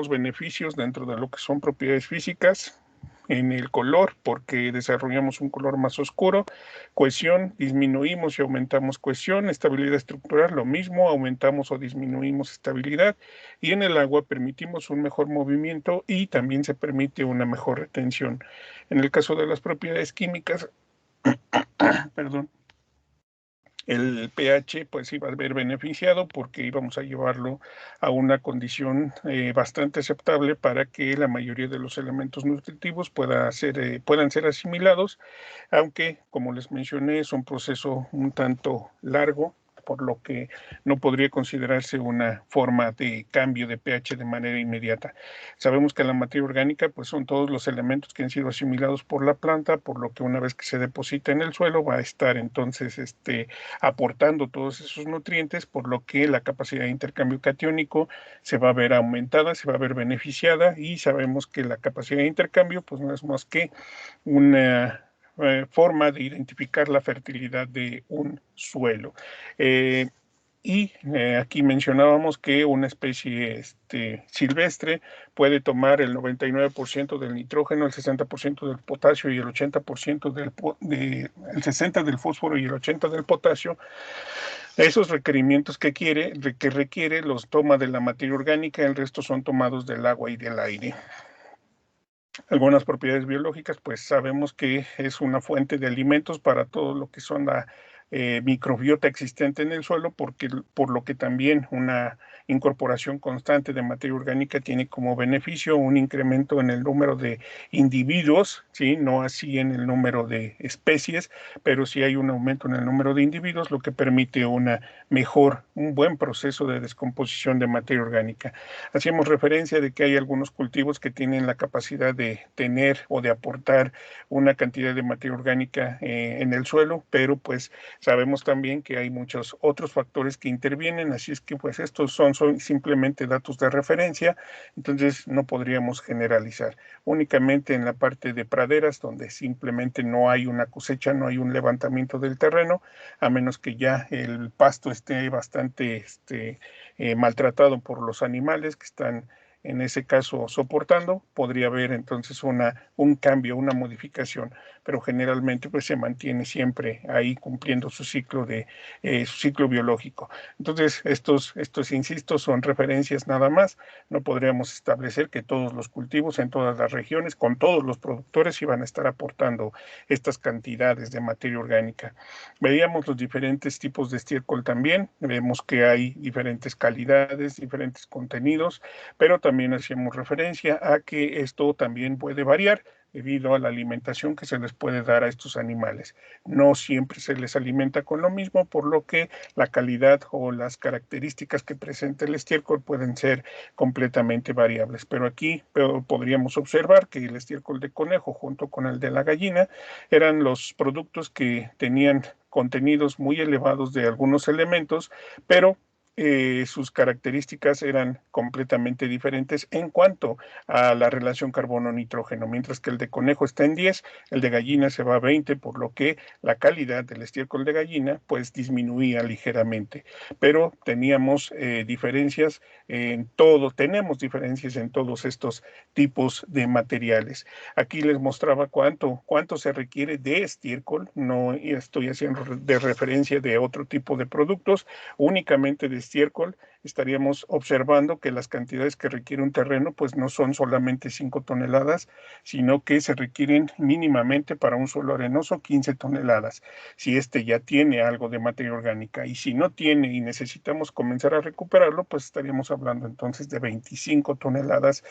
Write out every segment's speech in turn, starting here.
beneficios dentro de lo que son propiedades físicas en el color, porque desarrollamos un color más oscuro. Cohesión, disminuimos y aumentamos cohesión. Estabilidad estructural, lo mismo, aumentamos o disminuimos estabilidad. Y en el agua permitimos un mejor movimiento y también se permite una mejor retención. En el caso de las propiedades químicas, perdón, el pH pues iba a ver beneficiado porque íbamos a llevarlo a una condición bastante aceptable para que la mayoría de los elementos nutritivos puedan ser asimilados, aunque como les mencioné es un proceso un tanto largo, por lo que no podría considerarse una forma de cambio de pH de manera inmediata. Sabemos que la materia orgánica pues son todos los elementos que han sido asimilados por la planta, por lo que una vez que se deposita en el suelo va a estar entonces aportando todos esos nutrientes, por lo que la capacidad de intercambio catiónico se va a ver aumentada, se va a ver beneficiada y sabemos que la capacidad de intercambio pues no es más que una forma de identificar la fertilidad de un suelo. Eh, Aquí mencionábamos que una especie silvestre puede tomar el 99% del nitrógeno, el 60% del potasio y el 80% el 60% del fósforo y el 80% del potasio. Esos requerimientos que requiere los toma de la materia orgánica, el resto son tomados del agua y del aire. Algunas propiedades biológicas, pues sabemos que es una fuente de alimentos para todo lo que son la microbiota existente en el suelo, por lo que también una incorporación constante de materia orgánica tiene como beneficio un incremento en el número de individuos, ¿sí? No así en el número de especies, pero sí hay un aumento en el número de individuos, lo que permite un buen proceso de descomposición de materia orgánica. Hacíamos referencia de que hay algunos cultivos que tienen la capacidad de tener o de aportar una cantidad de materia orgánica en el suelo, pero pues sabemos también que hay muchos otros factores que intervienen, así es que pues estos son simplemente datos de referencia, entonces no podríamos generalizar. Únicamente en la parte de praderas, donde simplemente no hay una cosecha, no hay un levantamiento del terreno, a menos que ya el pasto esté bastante maltratado por los animales que están en ese caso soportando, podría haber entonces un cambio, una modificación, pero generalmente pues se mantiene siempre ahí cumpliendo su ciclo biológico. Entonces, insisto, son referencias nada más. No podríamos establecer que todos los cultivos en todas las regiones, con todos los productores, iban a estar aportando estas cantidades de materia orgánica. Veíamos los diferentes tipos de estiércol también, vemos que hay diferentes calidades, diferentes contenidos, pero también hacíamos referencia a que esto también puede variar debido a la alimentación que se les puede dar a estos animales. No siempre se les alimenta con lo mismo, por lo que la calidad o las características que presenta el estiércol pueden ser completamente variables. Pero aquí podríamos observar que el estiércol de conejo junto con el de la gallina eran los productos que tenían contenidos muy elevados de algunos elementos, pero sus características eran completamente diferentes en cuanto a la relación carbono-nitrógeno. Mientras que el de conejo está en 10, el de gallina se va a 20, por lo que la calidad del estiércol de gallina pues disminuía ligeramente. Pero teníamos diferencias en todo, tenemos diferencias en todos estos tipos de materiales. Aquí les mostraba cuánto se requiere de estiércol, no estoy haciendo de referencia de otro tipo de productos, únicamente de estiércol, estaríamos observando que las cantidades que requiere un terreno pues no son solamente 5 toneladas, sino que se requieren mínimamente para un suelo arenoso 15 toneladas. Si este ya tiene algo de materia orgánica y si no tiene y necesitamos comenzar a recuperarlo, pues estaríamos hablando entonces de 25 toneladas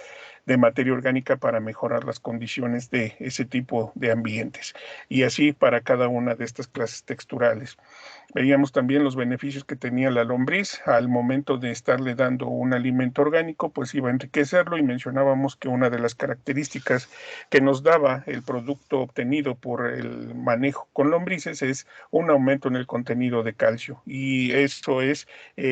de materia orgánica para mejorar las condiciones de ese tipo de ambientes. Y así para cada una de estas clases texturales. Veíamos también los beneficios que tenía la lombriz al momento de estarle dando un alimento orgánico, pues iba a enriquecerlo y mencionábamos que una de las características que nos daba el producto obtenido por el manejo con lombrices es un aumento en el contenido de calcio y esto es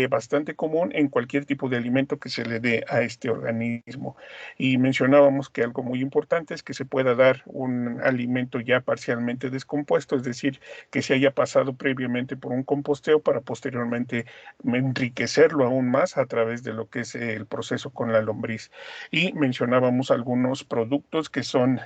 bastante común en cualquier tipo de alimento que se le dé a este organismo. Y mencionábamos que algo muy importante es que se pueda dar un alimento ya parcialmente descompuesto, es decir, que se haya pasado previamente por un composteo para posteriormente enriquecerlo aún más a través de lo que es el proceso con la lombriz. Y mencionábamos algunos productos que son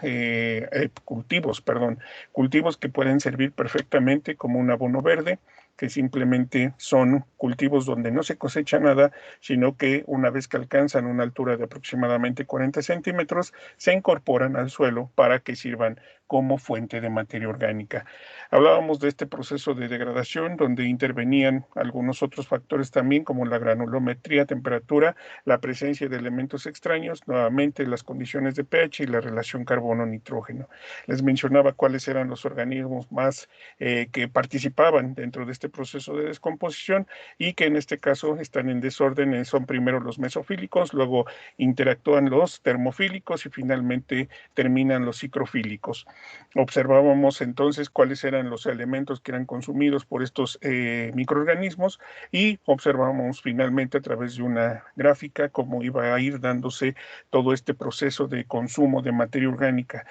cultivos que pueden servir perfectamente como un abono verde, que simplemente son cultivos donde no se cosecha nada, sino que una vez que alcanzan una altura de aproximadamente 40 centímetros, se incorporan al suelo para que sirvan como fuente de materia orgánica. Hablábamos de este proceso de degradación donde intervenían algunos otros factores también como la granulometría, temperatura, la presencia de elementos extraños, nuevamente las condiciones de pH y la relación carbono-nitrógeno. Les mencionaba cuáles eran los organismos más que participaban dentro de este proceso de descomposición y que en este caso están en desorden. Son primero los mesofílicos, luego interactúan los termofílicos y finalmente terminan los psicrofílicos. Observábamos entonces cuáles eran los elementos que eran consumidos por estos microorganismos y observábamos finalmente a través de una gráfica cómo iba a ir dándose todo este proceso de consumo de materia orgánica,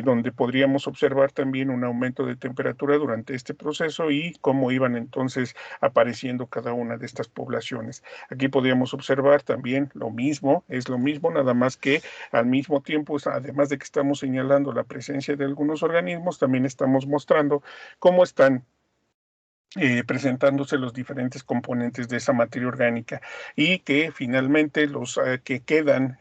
donde podríamos observar también un aumento de temperatura durante este proceso y cómo iban entonces apareciendo cada una de estas poblaciones. Aquí podríamos observar también lo mismo, es lo mismo, nada más que al mismo tiempo, además de que estamos señalando la presencia de algunos organismos, también estamos mostrando cómo están presentándose los diferentes componentes de esa materia orgánica y que finalmente los que quedan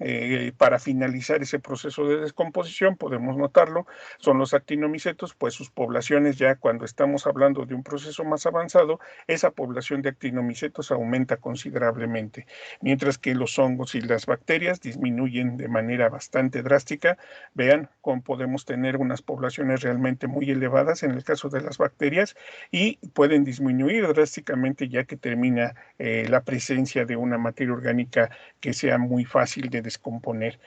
para finalizar ese proceso de descomposición, podemos notarlo, son los actinomicetos, pues sus poblaciones ya cuando estamos hablando de un proceso más avanzado, esa población de actinomicetos aumenta considerablemente, mientras que los hongos y las bacterias disminuyen de manera bastante drástica. Vean cómo podemos tener unas poblaciones realmente muy elevadas en el caso de las bacterias y pueden disminuir drásticamente ya que termina la presencia de una materia orgánica que sea muy fácil de descomponer.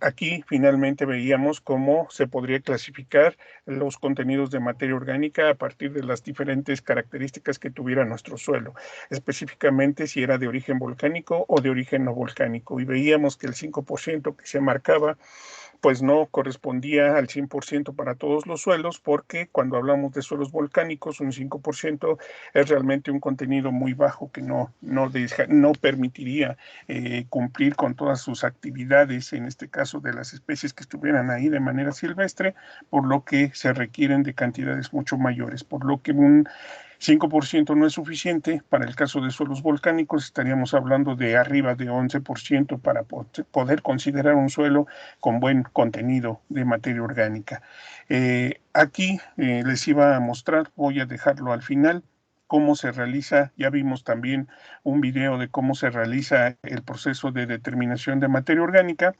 Aquí finalmente veíamos cómo se podría clasificar los contenidos de materia orgánica a partir de las diferentes características que tuviera nuestro suelo, específicamente si era de origen volcánico o de origen no volcánico. Y veíamos que el 5% que se marcaba pues no correspondía al 100% para todos los suelos, porque cuando hablamos de suelos volcánicos, un 5% es realmente un contenido muy bajo que no permitiría cumplir con todas sus actividades, en este caso de las especies que estuvieran ahí de manera silvestre, por lo que se requieren de cantidades mucho mayores, por lo que un 5% no es suficiente. Para el caso de suelos volcánicos estaríamos hablando de arriba de 11% para poder considerar un suelo con buen contenido de materia orgánica. Aquí les iba a mostrar, voy a dejarlo al final, cómo se realiza, ya vimos también un video de cómo se realiza el proceso de determinación de materia orgánica.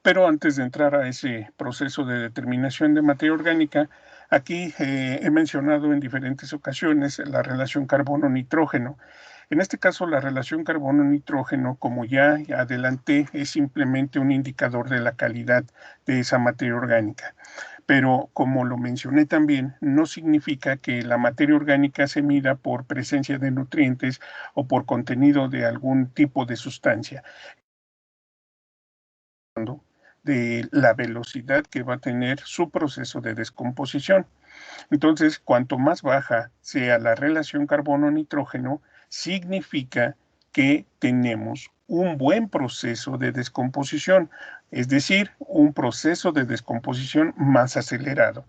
Pero antes de entrar a ese proceso de determinación de materia orgánica, aquí he mencionado en diferentes ocasiones la relación carbono-nitrógeno. En este caso, la relación carbono-nitrógeno, como ya adelanté, es simplemente un indicador de la calidad de esa materia orgánica. Pero como lo mencioné también, no significa que la materia orgánica se mida por presencia de nutrientes o por contenido de algún tipo de sustancia, de la velocidad que va a tener su proceso de descomposición. Entonces, cuanto más baja sea la relación carbono-nitrógeno, significa que tenemos un buen proceso de descomposición, es decir, un proceso de descomposición más acelerado.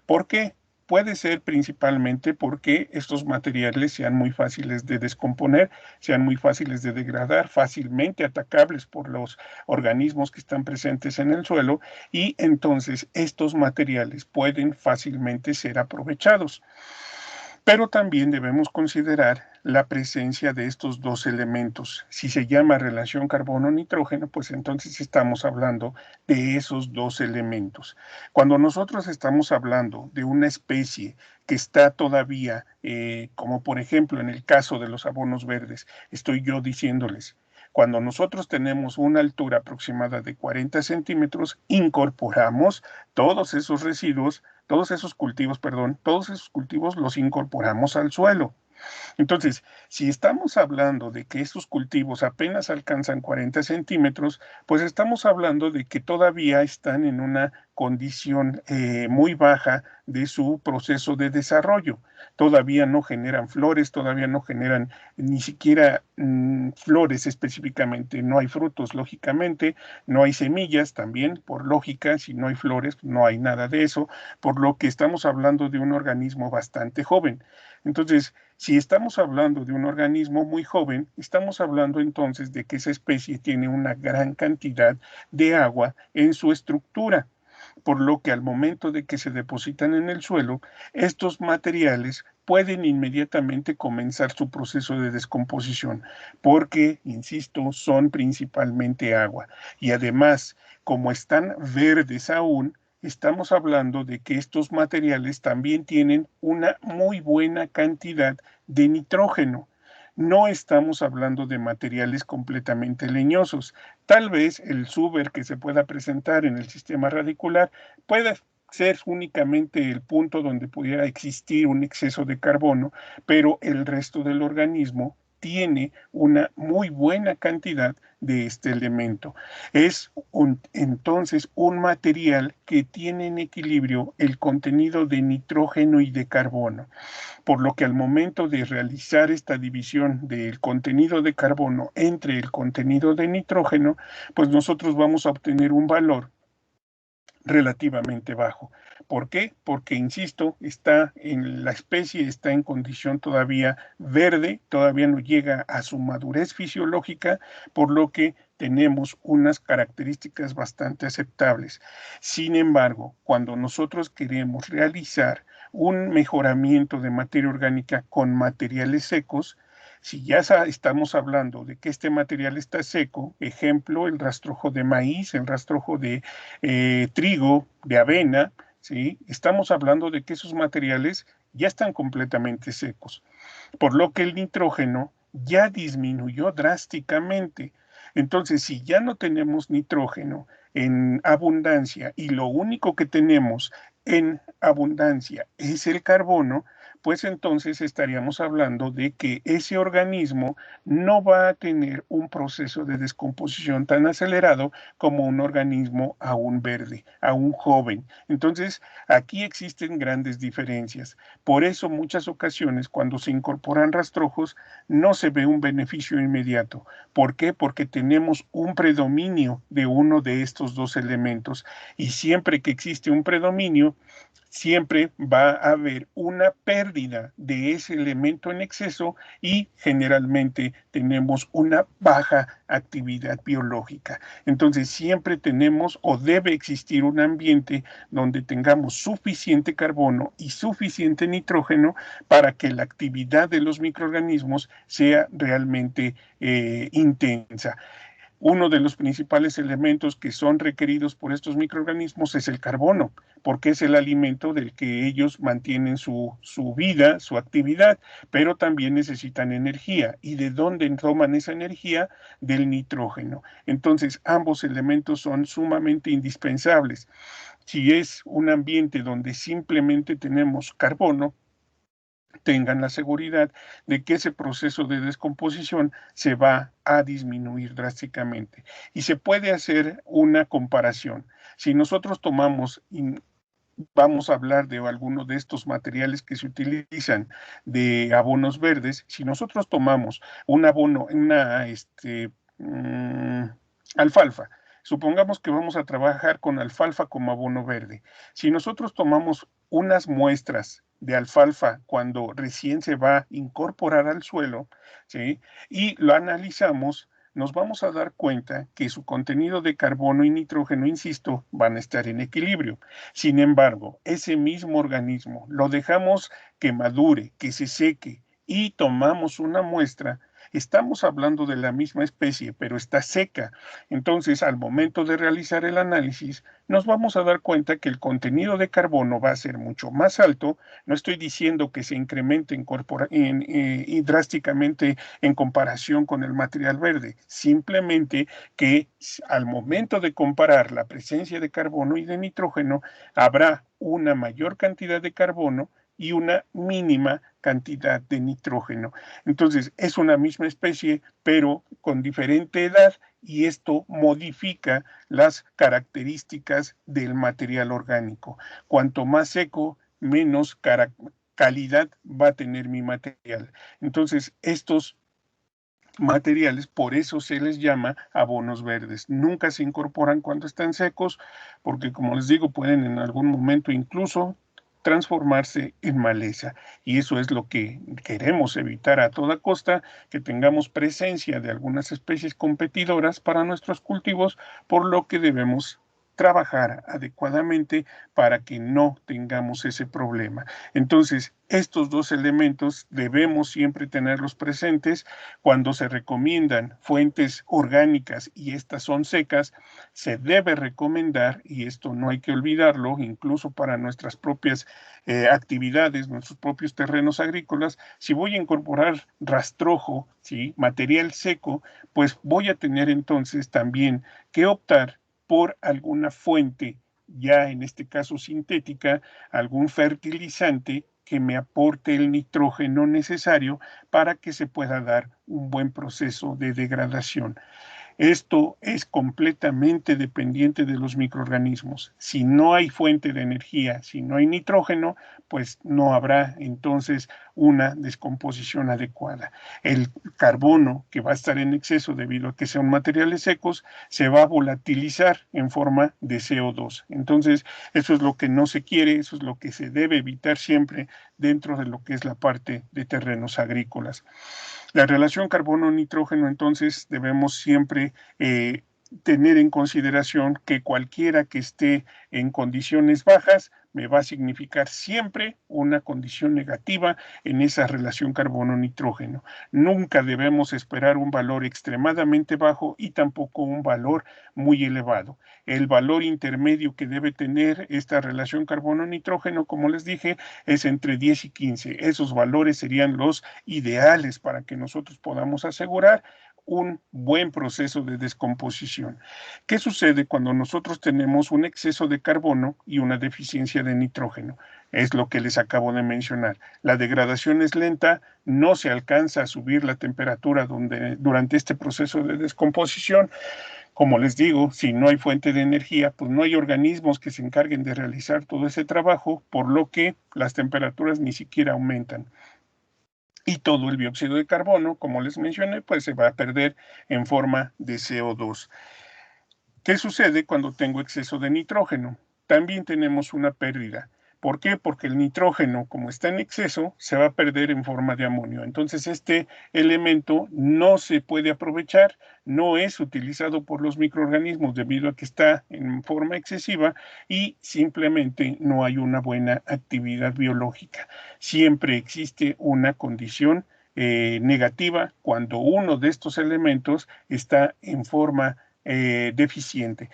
¿Por qué? Puede ser principalmente porque estos materiales sean muy fáciles de descomponer, sean muy fáciles de degradar, fácilmente atacables por los organismos que están presentes en el suelo y entonces estos materiales pueden fácilmente ser aprovechados. Pero también debemos considerar la presencia de estos dos elementos. Si se llama relación carbono-nitrógeno, pues entonces estamos hablando de esos dos elementos. Cuando nosotros estamos hablando de una especie que está todavía, como por ejemplo en el caso de los abonos verdes, estoy yo diciéndoles, cuando nosotros tenemos una altura aproximada de 40 centímetros, incorporamos todos esos residuos, todos esos cultivos los incorporamos al suelo. Entonces, si estamos hablando de que estos cultivos apenas alcanzan 40 centímetros, pues estamos hablando de que todavía están en una condición muy baja de su proceso de desarrollo. Todavía no generan flores, todavía no generan ni siquiera flores específicamente. No hay frutos, lógicamente, no hay semillas también, por lógica, si no hay flores, no hay nada de eso, por lo que estamos hablando de un organismo bastante joven. Entonces, si estamos hablando de un organismo muy joven, estamos hablando entonces de que esa especie tiene una gran cantidad de agua en su estructura, por lo que al momento de que se depositan en el suelo, estos materiales pueden inmediatamente comenzar su proceso de descomposición, porque, insisto, son principalmente agua. Y además, como están verdes aún, estamos hablando de que estos materiales también tienen una muy buena cantidad de nitrógeno. No estamos hablando de materiales completamente leñosos. Tal vez el suber que se pueda presentar en el sistema radicular pueda ser únicamente el punto donde pudiera existir un exceso de carbono, pero el resto del organismo tiene una muy buena cantidad de este elemento. Entonces un material que tiene en equilibrio el contenido de nitrógeno y de carbono, por lo que al momento de realizar esta división del contenido de carbono entre el contenido de nitrógeno, pues nosotros vamos a obtener un valor relativamente bajo. ¿Por qué? Porque, insisto, la especie está en condición todavía verde, todavía no llega a su madurez fisiológica, por lo que tenemos unas características bastante aceptables. Sin embargo, cuando nosotros queremos realizar un mejoramiento de materia orgánica con materiales secos, si ya estamos hablando de que este material está seco, ejemplo, el rastrojo de maíz, el rastrojo de trigo, de avena, ¿sí? Estamos hablando de que esos materiales ya están completamente secos, por lo que el nitrógeno ya disminuyó drásticamente. Entonces, si ya no tenemos nitrógeno en abundancia y lo único que tenemos en abundancia es el carbono, pues entonces estaríamos hablando de que ese organismo no va a tener un proceso de descomposición tan acelerado como un organismo aún verde, aún joven. Entonces, aquí existen grandes diferencias. Por eso, muchas ocasiones, cuando se incorporan rastrojos, no se ve un beneficio inmediato. ¿Por qué? Porque tenemos un predominio de uno de estos dos elementos. Y siempre que existe un predominio, siempre va a haber una pérdida de ese elemento en exceso y generalmente tenemos una baja actividad biológica. Entonces siempre tenemos o debe existir un ambiente donde tengamos suficiente carbono y suficiente nitrógeno para que la actividad de los microorganismos sea realmente intensa. Uno de los principales elementos que son requeridos por estos microorganismos es el carbono, porque es el alimento del que ellos mantienen su vida, su actividad, pero también necesitan energía. ¿Y de dónde toman esa energía? Del nitrógeno. Entonces, ambos elementos son sumamente indispensables. Si es un ambiente donde simplemente tenemos carbono, tengan la seguridad de que ese proceso de descomposición se va a disminuir drásticamente. Y se puede hacer una comparación. Si nosotros tomamos y vamos a hablar de algunos de estos materiales que se utilizan de abonos verdes, si nosotros tomamos un abono, alfalfa, supongamos que vamos a trabajar con alfalfa como abono verde. Si nosotros tomamos unas muestras de alfalfa cuando recién se va a incorporar al suelo, ¿sí? Y lo analizamos, nos vamos a dar cuenta que su contenido de carbono y nitrógeno, insisto, van a estar en equilibrio. Sin embargo, ese mismo organismo lo dejamos que madure, que se seque y tomamos una muestra. Estamos hablando de la misma especie, pero está seca. Entonces, al momento de realizar el análisis, nos vamos a dar cuenta que el contenido de carbono va a ser mucho más alto. No estoy diciendo que se incremente y drásticamente en comparación con el material verde, simplemente que al momento de comparar la presencia de carbono y de nitrógeno, habrá una mayor cantidad de carbono y una mínima cantidad de nitrógeno. Entonces, es una misma especie, pero con diferente edad, y esto modifica las características del material orgánico. Cuanto más seco, menos calidad va a tener mi material. Entonces, estos materiales, por eso se les llama abonos verdes. Nunca se incorporan cuando están secos, porque como les digo, pueden en algún momento incluso transformarse en maleza. Y eso es lo que queremos evitar a toda costa, que tengamos presencia de algunas especies competidoras para nuestros cultivos, por lo que debemos trabajar adecuadamente para que no tengamos ese problema. Entonces, estos dos elementos debemos siempre tenerlos presentes. Cuando se recomiendan fuentes orgánicas y estas son secas, se debe recomendar, y esto no hay que olvidarlo, incluso para nuestras propias actividades, nuestros propios terrenos agrícolas, si voy a incorporar rastrojo, ¿sí?, material seco, pues voy a tener entonces también que optar por alguna fuente, ya en este caso sintética, algún fertilizante que me aporte el nitrógeno necesario para que se pueda dar un buen proceso de degradación. Esto es completamente dependiente de los microorganismos. Si no hay fuente de energía, si no hay nitrógeno, pues no habrá entonces una descomposición adecuada. El carbono, que va a estar en exceso debido a que son materiales secos, se va a volatilizar en forma de CO2. Entonces, eso es lo que no se quiere, eso es lo que se debe evitar siempre dentro de lo que es la parte de terrenos agrícolas. La relación carbono-nitrógeno, entonces, debemos siempre tener en consideración que cualquiera que esté en condiciones bajas me va a significar siempre una condición negativa en esa relación carbono-nitrógeno. Nunca debemos esperar un valor extremadamente bajo y tampoco un valor muy elevado. El valor intermedio que debe tener esta relación carbono-nitrógeno, como les dije, es entre 10 y 15. Esos valores serían los ideales para que nosotros podamos asegurar un buen proceso de descomposición. ¿Qué sucede cuando nosotros tenemos un exceso de carbono y una deficiencia de nitrógeno? Es lo que les acabo de mencionar. La degradación es lenta, no se alcanza a subir la temperatura durante este proceso de descomposición. Como les digo, si no hay fuente de energía, pues no hay organismos que se encarguen de realizar todo ese trabajo, por lo que las temperaturas ni siquiera aumentan. Y todo el dióxido de carbono, como les mencioné, pues se va a perder en forma de CO2. ¿Qué sucede cuando tengo exceso de nitrógeno? También tenemos una pérdida. ¿Por qué? Porque el nitrógeno, como está en exceso, se va a perder en forma de amonio. Entonces, este elemento no se puede aprovechar, no es utilizado por los microorganismos debido a que está en forma excesiva y simplemente no hay una buena actividad biológica. Siempre existe una condición negativa cuando uno de estos elementos está en forma deficiente.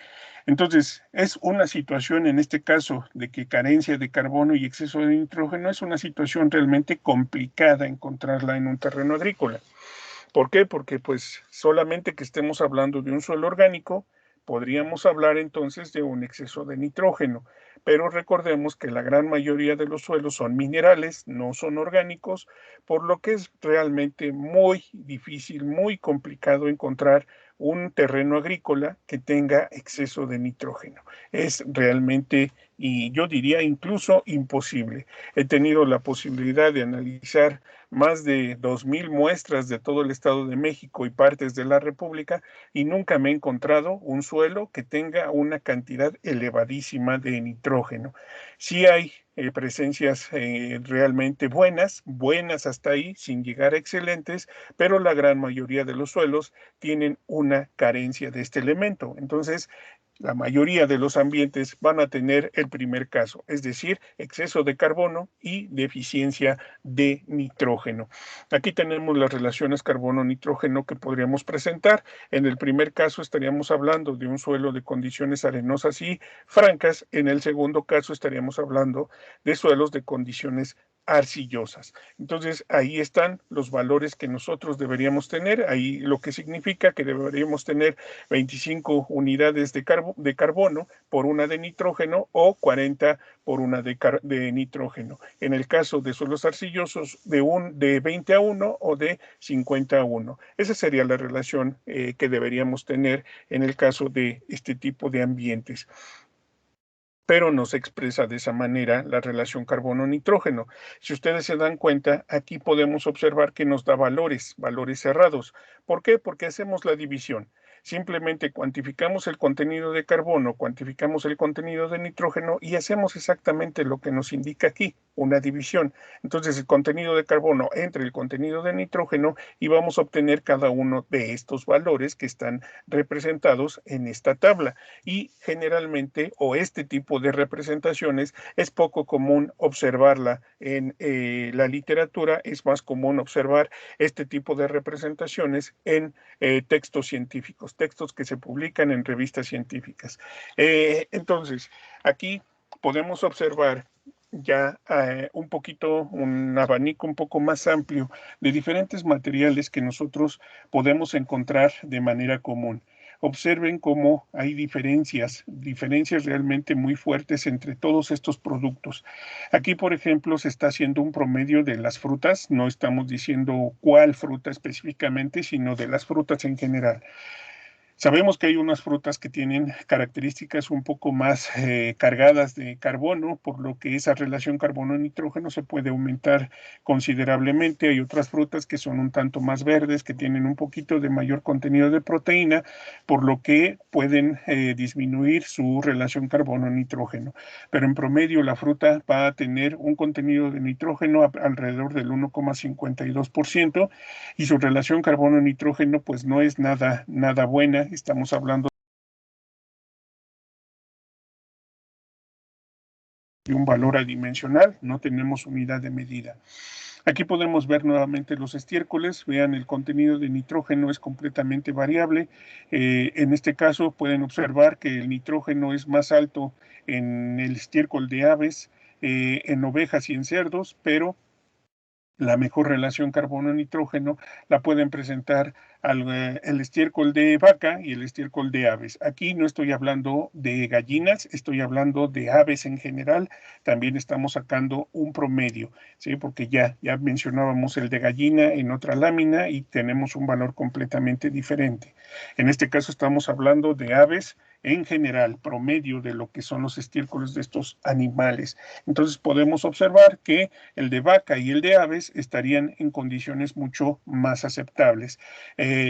Entonces, es una situación, en este caso, de que carencia de carbono y exceso de nitrógeno, es una situación realmente complicada encontrarla en un terreno agrícola. ¿Por qué? Porque pues solamente que estemos hablando de un suelo orgánico, podríamos hablar entonces de un exceso de nitrógeno, pero recordemos que la gran mayoría de los suelos son minerales, no son orgánicos, por lo que es realmente muy difícil, muy complicado encontrar un terreno agrícola que tenga exceso de nitrógeno. Es realmente, y yo diría incluso imposible. He tenido la posibilidad de analizar más de 2,000 muestras de todo el Estado de México y partes de la República y nunca me he encontrado un suelo que tenga una cantidad elevadísima de nitrógeno. Sí hay presencias realmente buenas hasta ahí, sin llegar a excelentes, pero la gran mayoría de los suelos tienen una carencia de este elemento. Entonces, la mayoría de los ambientes van a tener el primer caso, es decir, exceso de carbono y deficiencia de nitrógeno. Aquí tenemos las relaciones carbono-nitrógeno que podríamos presentar. En el primer caso estaríamos hablando de un suelo de condiciones arenosas y francas. En el segundo caso estaríamos hablando de suelos de condiciones arcillosas. Entonces, ahí están los valores que nosotros deberíamos tener, ahí lo que significa que deberíamos tener 25 unidades de carbono por una de nitrógeno o 40 por una de nitrógeno. En el caso de suelos arcillosos, de 20 a 1 o de 50 a 1. Esa sería la relación que deberíamos tener en el caso de este tipo de ambientes, pero no se expresa de esa manera la relación carbono-nitrógeno. Si ustedes se dan cuenta, aquí podemos observar que nos da valores cerrados. ¿Por qué? Porque hacemos la división. Simplemente cuantificamos el contenido de carbono, cuantificamos el contenido de nitrógeno y hacemos exactamente lo que nos indica aquí, una división. Entonces, el contenido de carbono entre el contenido de nitrógeno y vamos a obtener cada uno de estos valores que están representados en esta tabla. Y generalmente, o este tipo de representaciones, es poco común observarla en la literatura, es más común observar este tipo de representaciones en textos científicos, textos que se publican en revistas científicas. Entonces, aquí podemos observar ya un poquito, un abanico un poco más amplio de diferentes materiales que nosotros podemos encontrar de manera común. Observen cómo hay diferencias realmente muy fuertes entre todos estos productos. Aquí, por ejemplo, se está haciendo un promedio de las frutas, no estamos diciendo cuál fruta específicamente, sino de las frutas en general. Sabemos que hay unas frutas que tienen características un poco más cargadas de carbono, por lo que esa relación carbono-nitrógeno se puede aumentar considerablemente. Hay otras frutas que son un tanto más verdes, que tienen un poquito de mayor contenido de proteína, por lo que pueden disminuir su relación carbono-nitrógeno. Pero en promedio la fruta va a tener un contenido de nitrógeno alrededor del 1,52% y su relación carbono-nitrógeno pues no es nada buena. Estamos hablando de un valor adimensional, no tenemos unidad de medida. Aquí podemos ver nuevamente los estiércoles. Vean, el contenido de nitrógeno es completamente variable. En este caso pueden observar que el nitrógeno es más alto en el estiércol de aves, en ovejas y en cerdos, pero la mejor relación carbono-nitrógeno la pueden presentar el estiércol de vaca y el estiércol de aves. Aquí no estoy hablando de gallinas, estoy hablando de aves en general. También estamos sacando un promedio, ¿sí? Porque ya mencionábamos el de gallina en otra lámina y tenemos un valor completamente diferente. En este caso estamos hablando de aves en general, promedio de lo que son los estiércoles de estos animales. Entonces podemos observar que el de vaca y el de aves estarían en condiciones mucho más aceptables.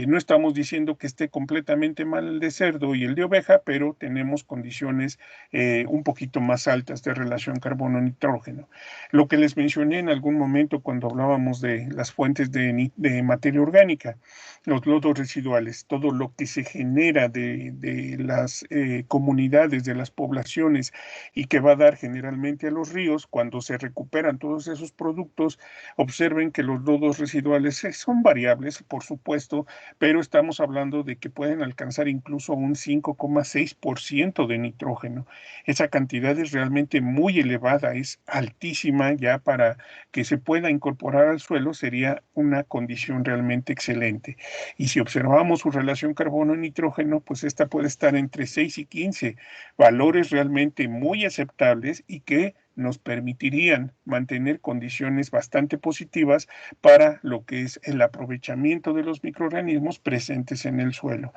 No estamos diciendo que esté completamente mal el de cerdo y el de oveja, pero tenemos condiciones un poquito más altas de relación carbono-nitrógeno. Lo que les mencioné en algún momento cuando hablábamos de las fuentes de materia orgánica, los lodos residuales, todo lo que se genera de las comunidades, de las poblaciones y que va a dar generalmente a los ríos cuando se recuperan todos esos productos. Observen que los lodos residuales son variables, por supuesto, pero estamos hablando de que pueden alcanzar incluso un 5,6% de nitrógeno. Esa cantidad es realmente muy elevada, es altísima ya para que se pueda incorporar al suelo, sería una condición realmente excelente. Y si observamos su relación carbono-nitrógeno, pues esta puede estar entre 6 y 15, valores realmente muy aceptables y que nos permitirían mantener condiciones bastante positivas para lo que es el aprovechamiento de los microorganismos presentes en el suelo.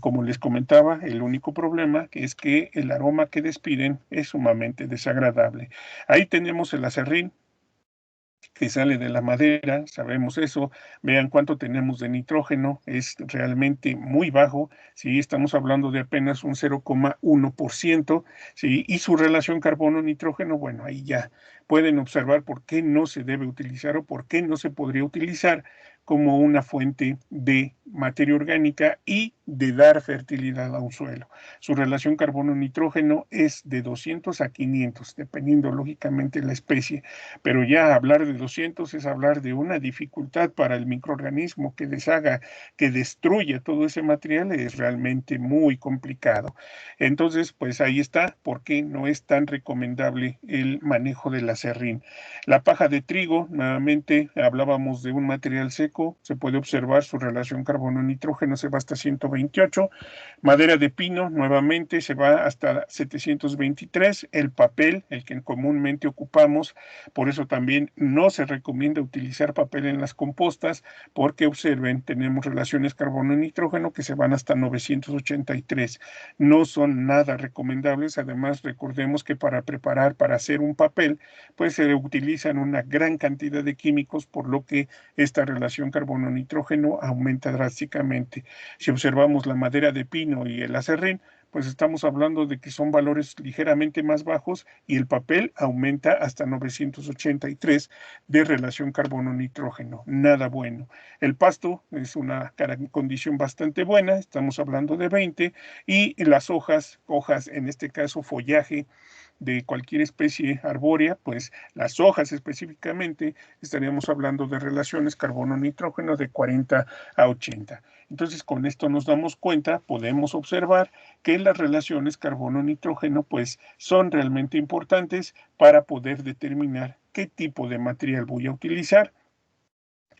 Como les comentaba, el único problema es que el aroma que despiden es sumamente desagradable. Ahí tenemos el aserrín, que sale de la madera, sabemos eso. Vean cuánto tenemos de nitrógeno, es realmente muy bajo, ¿sí? Estamos hablando de apenas un 0,1%, ¿sí? Y su relación carbono-nitrógeno, bueno, ahí ya pueden observar por qué no se debe utilizar o por qué no se podría utilizar como una fuente de materia orgánica y de dar fertilidad a un suelo. Su relación carbono-nitrógeno es de 200 a 500, dependiendo lógicamente la especie, pero ya hablar de 200 es hablar de una dificultad para el microorganismo que deshaga, que destruya todo ese material, es realmente muy complicado. Entonces, pues ahí está, por qué no es tan recomendable el manejo del aserrín. La paja de trigo, nuevamente hablábamos de un material seco, se puede observar su relación carbono-nitrógeno se va hasta 128, madera de pino, nuevamente se va hasta 723, el papel, el que comúnmente ocupamos, por eso también no se recomienda utilizar papel en las compostas, porque observen, tenemos relaciones carbono-nitrógeno que se van hasta 983, no son nada recomendables, además recordemos que para preparar, para hacer un papel, pues se utilizan una gran cantidad de químicos, por lo que esta relación carbono-nitrógeno aumenta drásticamente. Si observamos la madera de pino y el acerrín, pues estamos hablando de que son valores ligeramente más bajos y el papel aumenta hasta 983 de relación carbono-nitrógeno. Nada bueno. El pasto es una condición bastante buena, estamos hablando de 20, y las hojas en este caso follaje de cualquier especie arbórea, pues las hojas específicamente, estaríamos hablando de relaciones carbono-nitrógeno de 40 a 80. Entonces, con esto nos damos cuenta, podemos observar que las relaciones carbono-nitrógeno, pues, son realmente importantes para poder determinar qué tipo de material voy a utilizar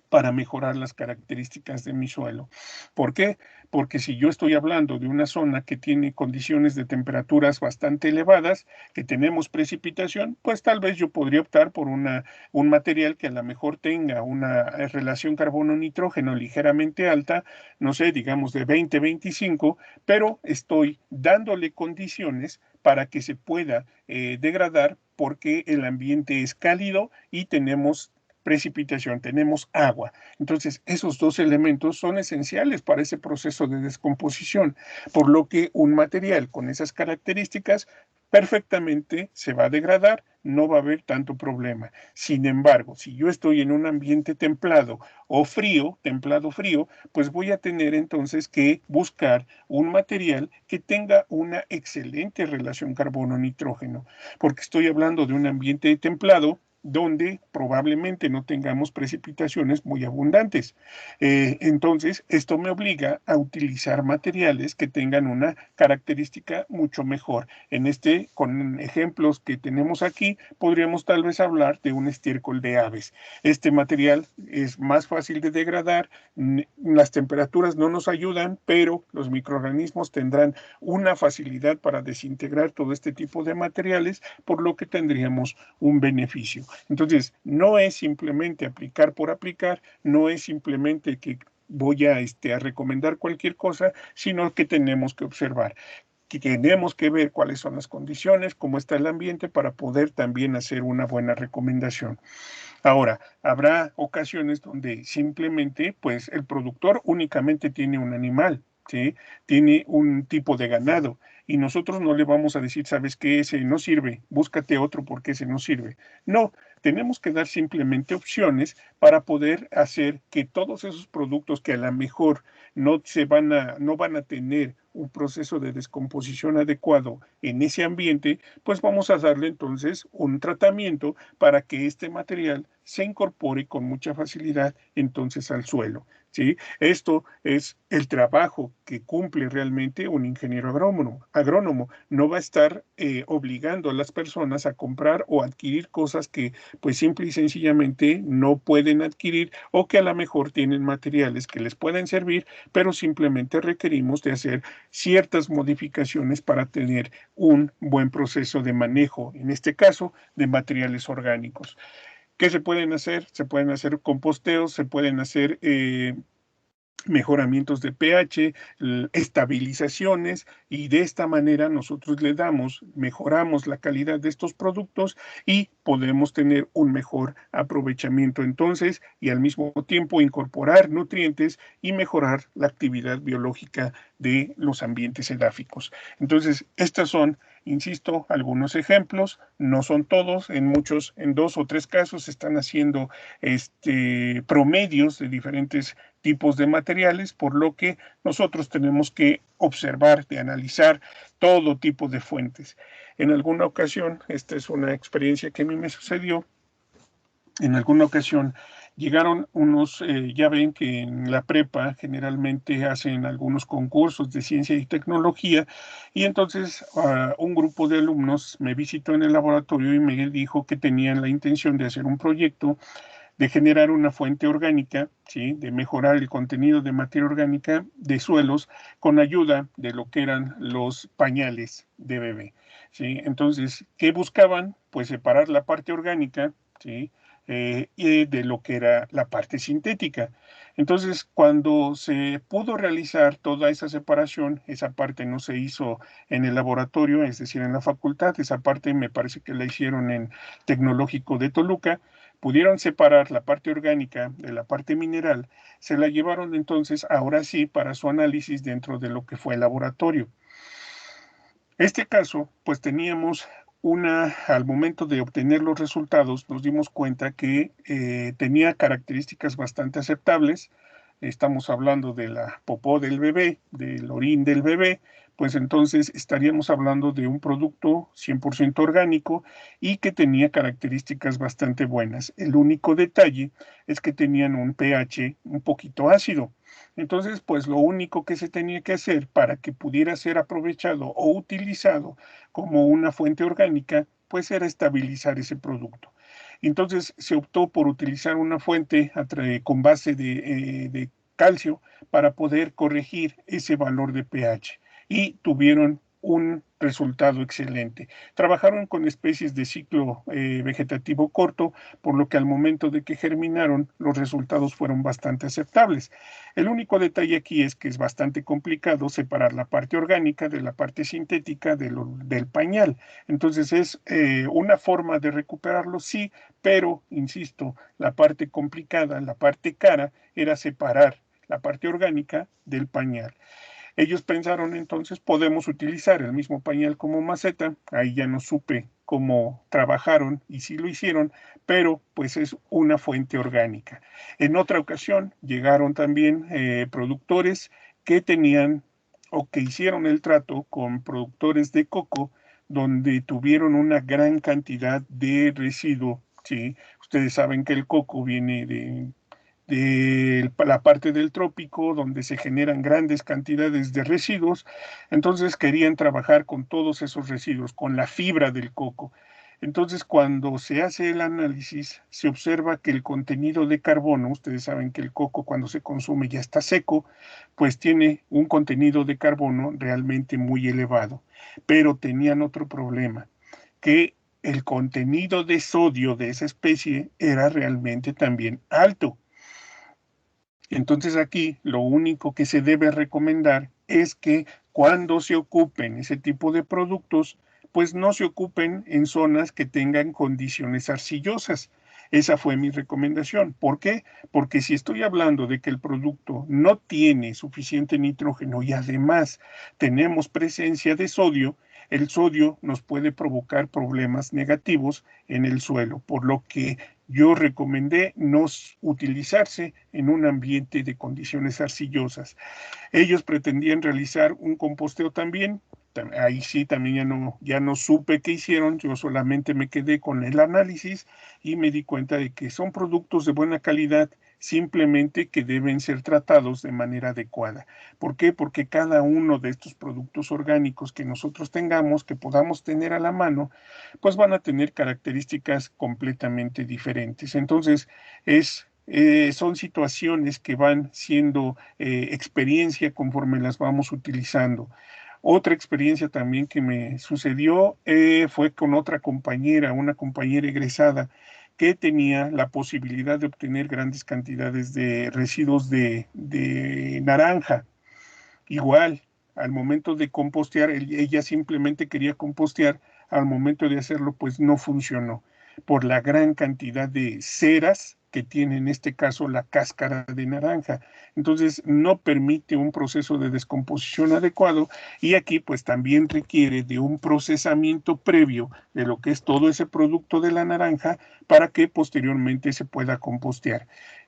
para mejorar las características de mi suelo. ¿Por qué? Porque si yo estoy hablando de una zona que tiene condiciones de temperaturas bastante elevadas, que tenemos precipitación, pues tal vez yo podría optar por un material que a lo mejor tenga una relación carbono-nitrógeno ligeramente alta, no sé, digamos de 20-25, pero estoy dándole condiciones para que se pueda degradar porque el ambiente es cálido y tenemos precipitación, tenemos agua. Entonces, esos dos elementos son esenciales para ese proceso de descomposición, por lo que un material con esas características perfectamente se va a degradar, no va a haber tanto problema. Sin embargo, si yo estoy en un ambiente templado o frío, templado frío, pues voy a tener entonces que buscar un material que tenga una excelente relación carbono-nitrógeno, porque estoy hablando de un ambiente templado donde probablemente no tengamos precipitaciones muy abundantes. Entonces, esto me obliga a utilizar materiales que tengan una característica mucho mejor. Con ejemplos que tenemos aquí, podríamos tal vez hablar de un estiércol de aves. Este material es más fácil de degradar, las temperaturas no nos ayudan, pero los microorganismos tendrán una facilidad para desintegrar todo este tipo de materiales, por lo que tendríamos un beneficio. Entonces, no es simplemente aplicar por aplicar, no es simplemente que voy a recomendar cualquier cosa, sino que tenemos que observar, que tenemos que ver cuáles son las condiciones, cómo está el ambiente para poder también hacer una buena recomendación. Ahora, habrá ocasiones donde simplemente, pues, el productor únicamente tiene un animal, ¿sí? Tiene un tipo de ganado y nosotros no le vamos a decir, ¿sabes qué? Ese no sirve, búscate otro porque ese no sirve. No, tenemos que dar simplemente opciones para poder hacer que todos esos productos que a lo mejor no van a tener un proceso de descomposición adecuado en ese ambiente, pues vamos a darle entonces un tratamiento para que este material se incorpore con mucha facilidad entonces al suelo. ¿Sí? Esto es el trabajo que cumple realmente un ingeniero agrónomo. No va a estar obligando a las personas a comprar o adquirir cosas que pues simple y sencillamente no pueden adquirir o que a lo mejor tienen materiales que les pueden servir, pero simplemente requerimos de hacer ciertas modificaciones para tener un buen proceso de manejo, en este caso, de materiales orgánicos. ¿Qué se pueden hacer? Se pueden hacer composteos, se pueden hacer mejoramientos de pH, estabilizaciones, y de esta manera nosotros mejoramos la calidad de estos productos y podemos tener un mejor aprovechamiento entonces y al mismo tiempo incorporar nutrientes y mejorar la actividad biológica de los ambientes edáficos. Entonces, estas son, insisto, algunos ejemplos, no son todos, en 2 o 3 casos se están haciendo promedios de diferentes tipos de materiales, por lo que nosotros tenemos que observar, de analizar todo tipo de fuentes. En alguna ocasión, esta es una experiencia que a mí me sucedió, en alguna ocasión llegaron unos, ya ven que en la prepa generalmente hacen algunos concursos de ciencia y tecnología, y entonces un grupo de alumnos me visitó en el laboratorio y me dijo que tenían la intención de hacer un proyecto de generar una fuente orgánica, ¿sí? De mejorar el contenido de materia orgánica de suelos con ayuda de lo que eran los pañales de bebé, ¿sí? Entonces, ¿qué buscaban? Pues separar la parte orgánica, ¿sí? Y de lo que era la parte sintética. Entonces, cuando se pudo realizar toda esa separación, esa parte no se hizo en el laboratorio, es decir, en la facultad, esa parte me parece que la hicieron en Tecnológico de Toluca. Pudieron separar la parte orgánica de la parte mineral, se la llevaron entonces, ahora sí, para su análisis dentro de lo que fue el laboratorio. Este caso, pues teníamos al momento de obtener los resultados, nos dimos cuenta que tenía características bastante aceptables. Estamos hablando de la popó del bebé, del orín del bebé, pues entonces estaríamos hablando de un producto 100% orgánico y que tenía características bastante buenas. El único detalle es que tenían un pH un poquito ácido. Entonces, pues lo único que se tenía que hacer para que pudiera ser aprovechado o utilizado como una fuente orgánica, pues era estabilizar ese producto. Entonces se optó por utilizar una fuente con base de calcio para poder corregir ese valor de pH y tuvieron un resultado excelente. Trabajaron con especies de ciclo vegetativo corto, por lo que al momento de que germinaron, los resultados fueron bastante aceptables. El único detalle aquí es que es bastante complicado separar la parte orgánica de la parte sintética del pañal. Entonces es una forma de recuperarlo, sí, pero, insisto, la parte complicada, la parte cara, era separar la parte orgánica del pañal. Ellos pensaron entonces, podemos utilizar el mismo pañal como maceta. Ahí ya no supe cómo trabajaron y si lo hicieron, pero pues es una fuente orgánica. En otra ocasión llegaron también productores que tenían o que hicieron el trato con productores de coco, donde tuvieron una gran cantidad de residuo. ¿Sí? Ustedes saben que el coco viene de la parte del trópico, donde se generan grandes cantidades de residuos. Entonces querían trabajar con todos esos residuos, con la fibra del coco. Entonces, cuando se hace el análisis, se observa que el contenido de carbono, ustedes saben que el coco cuando se consume ya está seco, pues tiene un contenido de carbono realmente muy elevado. Pero tenían otro problema, que el contenido de sodio de esa especie era realmente también alto. Entonces aquí lo único que se debe recomendar es que cuando se ocupen ese tipo de productos, pues no se ocupen en zonas que tengan condiciones arcillosas. Esa fue mi recomendación. ¿Por qué? Porque si estoy hablando de que el producto no tiene suficiente nitrógeno y además tenemos presencia de sodio, el sodio nos puede provocar problemas negativos en el suelo, por lo que yo recomendé no utilizarse en un ambiente de condiciones arcillosas. Ellos pretendían realizar un composteo también. Ahí sí también ya no supe qué hicieron, yo solamente me quedé con el análisis y me di cuenta de que son productos de buena calidad, simplemente que deben ser tratados de manera adecuada. ¿Por qué? Porque cada uno de estos productos orgánicos que nosotros tengamos, que podamos tener a la mano, pues van a tener características completamente diferentes. Entonces, son situaciones que van siendo experiencia conforme las vamos utilizando. Otra experiencia también que me sucedió fue con otra compañera, una compañera egresada que tenía la posibilidad de obtener grandes cantidades de residuos de naranja. Igual, al momento de compostear, ella simplemente quería compostear, al momento de hacerlo, pues no funcionó por la gran cantidad de ceras que tiene en este caso la cáscara de naranja. Entonces, no permite un proceso de descomposición adecuado y aquí pues también requiere de un procesamiento previo de lo que es todo ese producto de la naranja para que posteriormente se pueda compostear.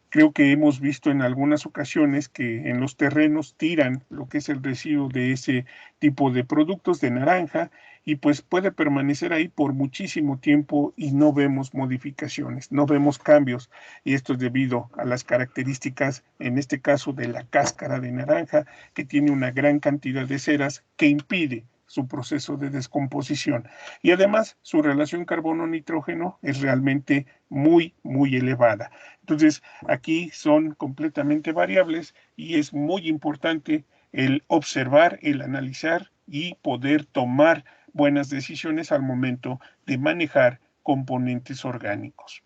Creo que hemos visto en algunas ocasiones que en los terrenos tiran lo que es el residuo de ese tipo de productos de naranja y pues puede permanecer ahí por muchísimo tiempo y no vemos modificaciones, no vemos cambios. Y esto es debido a las características, en este caso de la cáscara de naranja, que tiene una gran cantidad de ceras que impide su proceso de descomposición. Y además su relación carbono-nitrógeno es realmente muy elevada. Entonces, aquí son completamente variables y es muy importante el observar, el analizar y poder tomar buenas decisiones al momento de manejar componentes orgánicos.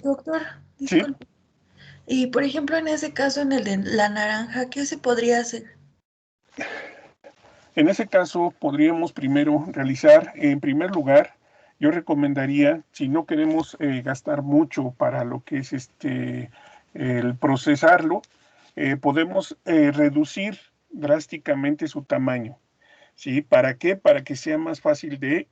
Doctor, ¿Sí? disculpe. Y por ejemplo, en ese caso, en el de la naranja, ¿qué se podría hacer? En ese caso, podríamos primero realizar, en primer lugar, yo recomendaría, si no queremos gastar mucho para lo que es el procesarlo, podemos reducir drásticamente su tamaño. ¿Sí? ¿Para qué? Para que sea más fácil de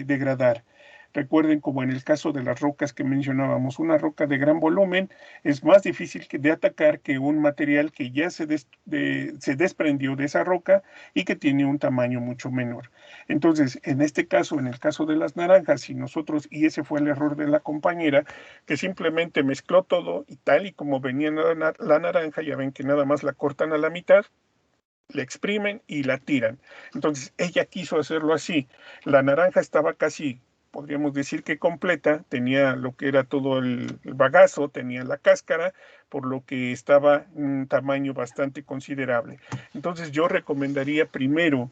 degradar. Recuerden, como en el caso de las rocas que mencionábamos, una roca de gran volumen es más difícil de atacar que un material que ya se desprendió de esa roca y que tiene un tamaño mucho menor. Entonces, en este caso, en el caso de las naranjas, si nosotros, y ese fue el error de la compañera, que simplemente mezcló todo y tal y como venía la naranja, ya ven que nada más la cortan a la mitad, la exprimen y la tiran. Entonces ella quiso hacerlo así. La naranja estaba casi, podríamos decir que completa, tenía lo que era todo el bagazo, tenía la cáscara, por lo que estaba un tamaño bastante considerable. Entonces yo recomendaría primero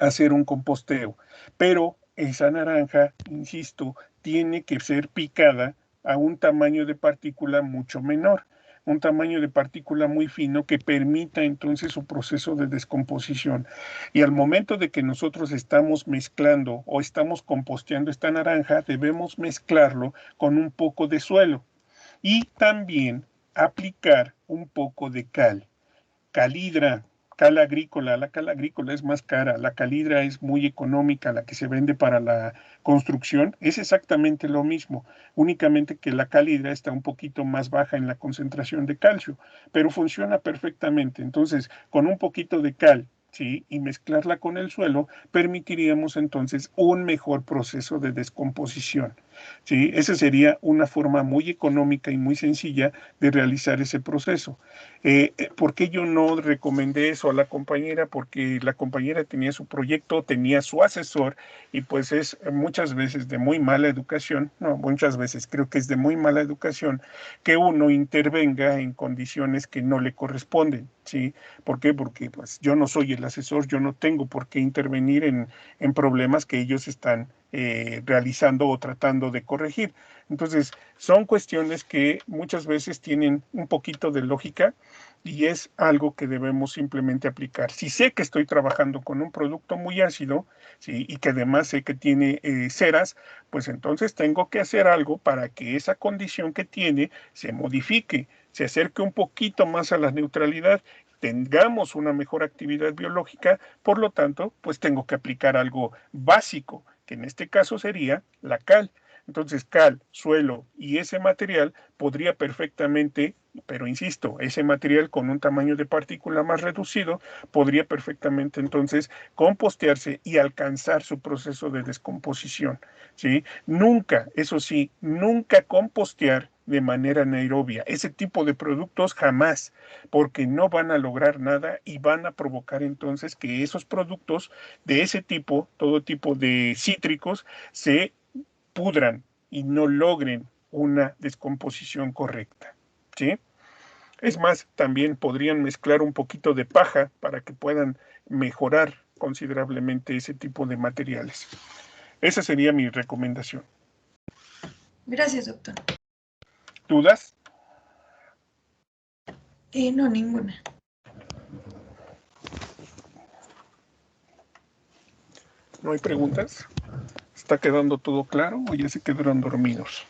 hacer un composteo, pero esa naranja, insisto, tiene que ser picada a un tamaño de partícula mucho menor, un tamaño de partícula muy fino que permita entonces su proceso de descomposición. Y al momento de que nosotros estamos mezclando o estamos composteando esta naranja, debemos mezclarlo con un poco de suelo y también aplicar un poco de cal. Calidra, cal agrícola, la cal agrícola es más cara, la calidra es muy económica, la que se vende para la construcción, es exactamente lo mismo, únicamente que la calidra está un poquito más baja en la concentración de calcio, pero funciona perfectamente. Entonces, con un poquito de cal, ¿sí? Y mezclarla con el suelo, permitiríamos entonces un mejor proceso de descomposición. ¿Sí? Esa sería una forma muy económica y muy sencilla de realizar ese proceso. ¿Por qué yo no recomendé eso a la compañera? Porque la compañera tenía su proyecto, tenía su asesor y pues es muchas veces de muy mala educación, no, muchas veces creo que es de muy mala educación que uno intervenga en condiciones que no le corresponden, ¿sí? ¿Por qué? Porque pues yo no soy el asesor, yo no tengo por qué intervenir en problemas que ellos están realizando o tratando de corregir. Entonces, son cuestiones que muchas veces tienen un poquito de lógica y es algo que debemos simplemente aplicar. Si sé que estoy trabajando con un producto muy ácido, ¿sí? Y que además sé que tiene ceras, pues entonces tengo que hacer algo para que esa condición que tiene se modifique, se acerque un poquito más a la neutralidad, tengamos una mejor actividad biológica, por lo tanto, pues tengo que aplicar algo básico, que en este caso sería la cal. Entonces, cal, suelo y ese material podría perfectamente, pero insisto, ese material con un tamaño de partícula más reducido podría perfectamente entonces compostearse y alcanzar su proceso de descomposición, ¿sí? Nunca, eso sí, nunca compostear de manera anaerobia. Ese tipo de productos jamás, porque no van a lograr nada y van a provocar entonces que esos productos de ese tipo, todo tipo de cítricos, se pudran y no logren una descomposición correcta, ¿sí? Es más, también podrían mezclar un poquito de paja para que puedan mejorar considerablemente ese tipo de materiales. Esa sería mi recomendación. Gracias, doctor. ¿Dudas? No, ninguna. ¿No hay preguntas? ¿Está quedando todo claro o ya se quedaron dormidos?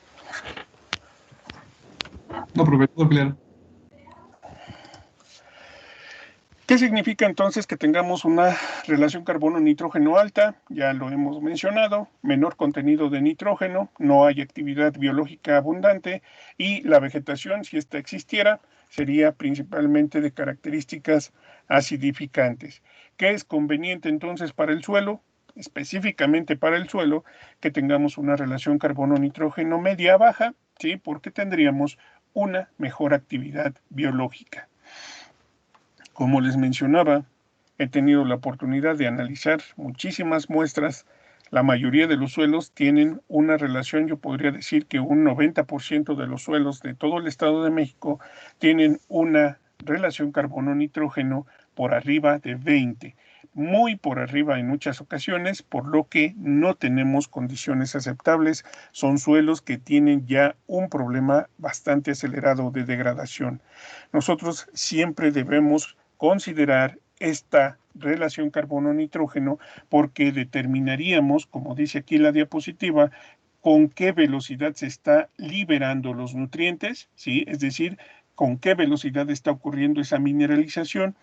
No, profe, todo claro. ¿Qué significa entonces que tengamos una relación carbono-nitrógeno alta? Ya lo hemos mencionado, menor contenido de nitrógeno, no hay actividad biológica abundante y la vegetación, si ésta existiera, sería principalmente de características acidificantes. ¿Qué es conveniente entonces para el suelo? Específicamente para el suelo, que tengamos una relación carbono-nitrógeno media-baja, ¿sí? Porque tendríamos una mejor actividad biológica. Como les mencionaba, he tenido la oportunidad de analizar muchísimas muestras. La mayoría de los suelos tienen una relación, yo podría decir que un 90% de los suelos de todo el Estado de México tienen una relación carbono-nitrógeno por arriba de 20, muy por arriba en muchas ocasiones, por lo que no tenemos condiciones aceptables. Son suelos que tienen ya un problema bastante acelerado de degradación. Nosotros siempre debemos considerar esta relación carbono-nitrógeno porque determinaríamos, como dice aquí la diapositiva, con qué velocidad se está liberando los nutrientes, ¿sí? Es decir, con qué velocidad está ocurriendo esa mineralización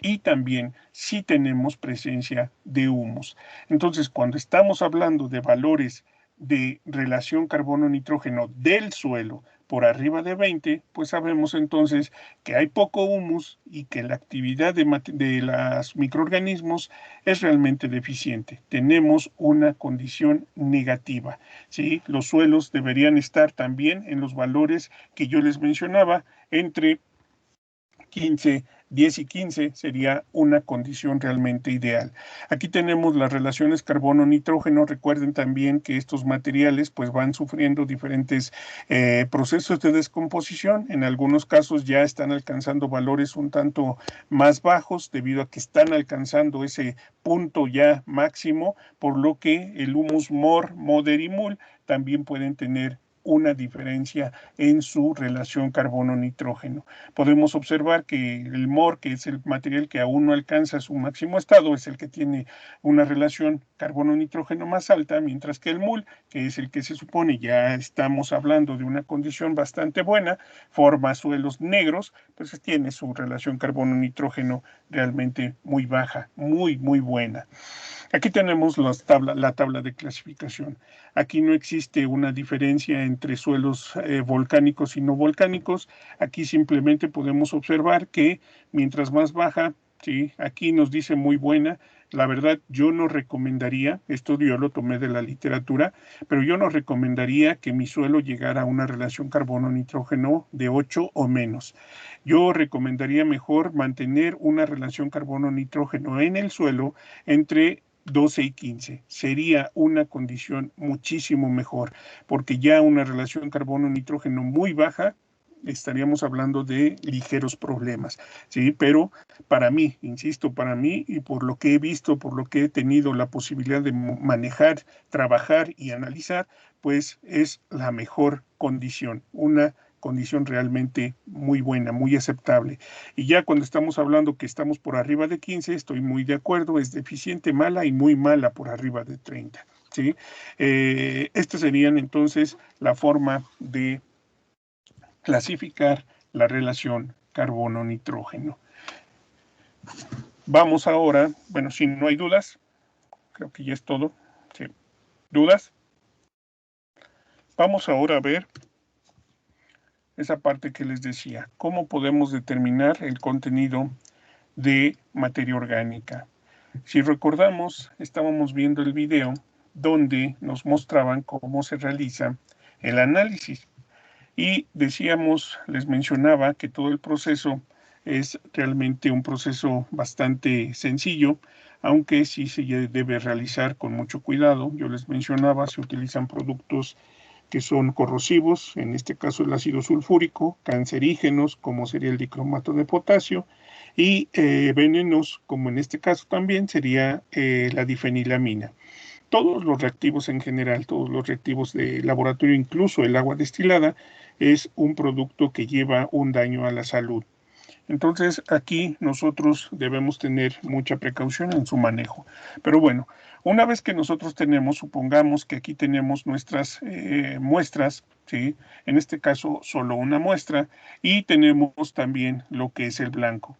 y también si tenemos presencia de humus. Entonces, cuando estamos hablando de valores de relación carbono-nitrógeno del suelo por arriba de 20, pues sabemos entonces que hay poco humus y que la actividad de los microorganismos es realmente deficiente. Tenemos una condición negativa, ¿sí? Los suelos deberían estar también en los valores que yo les mencionaba, entre 15, 10 y 15 sería una condición realmente ideal. Aquí tenemos las relaciones carbono-nitrógeno. Recuerden también que estos materiales pues van sufriendo diferentes procesos de descomposición. En algunos casos ya están alcanzando valores un tanto más bajos debido a que están alcanzando ese punto ya máximo, por lo que el humus MOR, MODER y MUL también pueden tener una diferencia en su relación carbono-nitrógeno. Podemos observar que el MOR, que es el material que aún no alcanza su máximo estado, es el que tiene una relación carbono-nitrógeno más alta, mientras que el MUL, que es el que se supone ya estamos hablando de una condición bastante buena, forma suelos negros, pues tiene su relación carbono-nitrógeno realmente muy baja, muy buena. Aquí tenemos la tabla de clasificación. Aquí no existe una diferencia entre suelos volcánicos y no volcánicos. Aquí simplemente podemos observar que mientras más baja, ¿sí? Aquí nos dice muy buena. La verdad, yo no recomendaría, esto yo lo tomé de la literatura, pero yo no recomendaría que mi suelo llegara a una relación carbono-nitrógeno de 8 o menos. Yo recomendaría mejor mantener una relación carbono-nitrógeno en el suelo entre 12 y 15. Sería una condición muchísimo mejor, porque ya una relación carbono-nitrógeno muy baja, estaríamos hablando de ligeros problemas, ¿sí? Pero para mí, insisto, para mí y por lo que he visto, por lo que he tenido la posibilidad de manejar, trabajar y analizar, pues es la mejor condición, una condición realmente muy buena, muy aceptable. Y ya cuando estamos hablando que estamos por arriba de 15, estoy muy de acuerdo, es deficiente, mala y muy mala por arriba de 30, ¿sí? Estas serían entonces la forma de clasificar la relación carbono-nitrógeno. Vamos ahora, bueno, si no hay dudas, creo que ya es todo. ¿Sí? ¿Dudas? Vamos ahora a ver esa parte que les decía, cómo podemos determinar el contenido de materia orgánica. Si recordamos, estábamos viendo el video donde nos mostraban cómo se realiza el análisis. Y decíamos, les mencionaba que todo el proceso es realmente un proceso bastante sencillo, aunque sí se debe realizar con mucho cuidado. Yo les mencionaba, se utilizan productos que son corrosivos, en este caso el ácido sulfúrico, cancerígenos, como sería el dicromato de potasio, y venenos, como en este caso también sería la difenilamina. Todos los reactivos en general, todos los reactivos de laboratorio, incluso el agua destilada, es un producto que lleva un daño a la salud. Entonces, aquí nosotros debemos tener mucha precaución en su manejo. Pero bueno, una vez que nosotros tenemos, supongamos que aquí tenemos nuestras muestras, ¿sí? En este caso, solo una muestra, y tenemos también lo que es el blanco.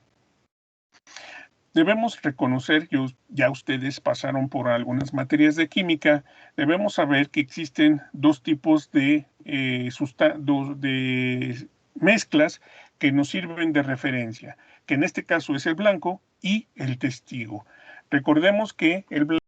Debemos reconocer, ya ustedes pasaron por algunas materias de química, debemos saber que existen dos tipos de mezclas que nos sirven de referencia, que en este caso es el blanco y el testigo. Recordemos que el blanco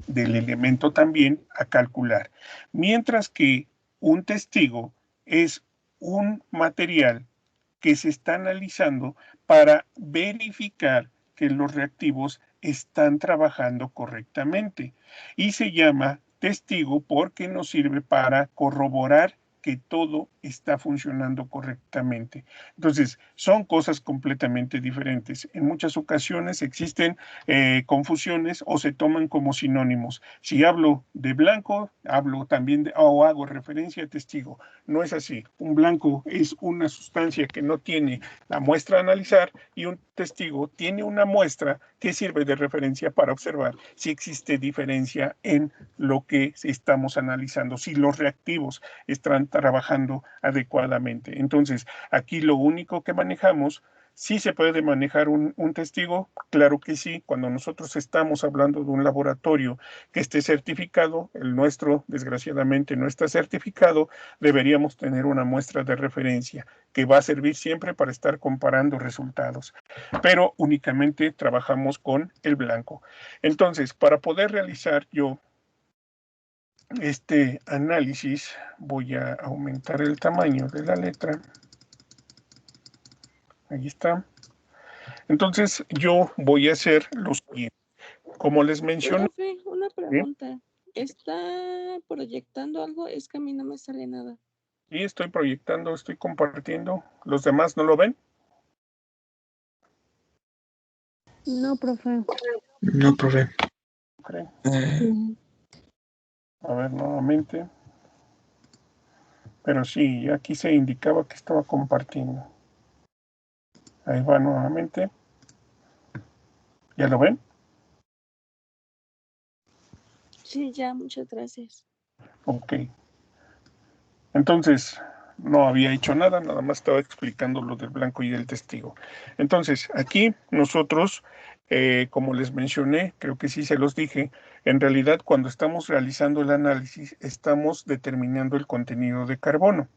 del elemento también a calcular, mientras que un testigo es un material que se está analizando para verificar que los reactivos están trabajando correctamente y se llama testigo porque nos sirve para corroborar que todo está funcionando correctamente. Entonces, son cosas completamente diferentes. En muchas ocasiones existen confusiones o se toman como sinónimos. Si hablo de blanco, hablo también o hago referencia a testigo. No es así. Un blanco es una sustancia que no tiene la muestra a analizar y un testigo tiene una muestra que sirve de referencia para observar si existe diferencia en lo que estamos analizando, si los reactivos están trabajando adecuadamente. Entonces, aquí lo único que manejamos. ¿Sí se puede manejar un testigo? Claro que sí. Cuando nosotros estamos hablando de un laboratorio que esté certificado, el nuestro desgraciadamente no está certificado, deberíamos tener una muestra de referencia que va a servir siempre para estar comparando resultados, pero únicamente trabajamos con el blanco. Entonces, para poder realizar yo este análisis, voy a aumentar el tamaño de la letra. Ahí está. Entonces, yo voy a hacer lo siguiente. Como les mencioné, Profe, una pregunta. ¿Está proyectando algo? Es que a mí no me sale nada. sí, estoy proyectando, estoy compartiendo. ¿Los demás no lo ven? No, profe. No, profe. ¿Creen? Mm. A ver, nuevamente. Pero sí, aquí se indicaba que estaba compartiendo. Ahí va nuevamente. ¿Ya lo ven? Sí, ya, muchas gracias. Ok. Entonces, no había hecho nada, nada más estaba explicando lo del blanco y del testigo. Entonces, aquí nosotros, como les mencioné, creo que sí se los dije, en realidad cuando estamos realizando el análisis, estamos determinando el contenido de carbono.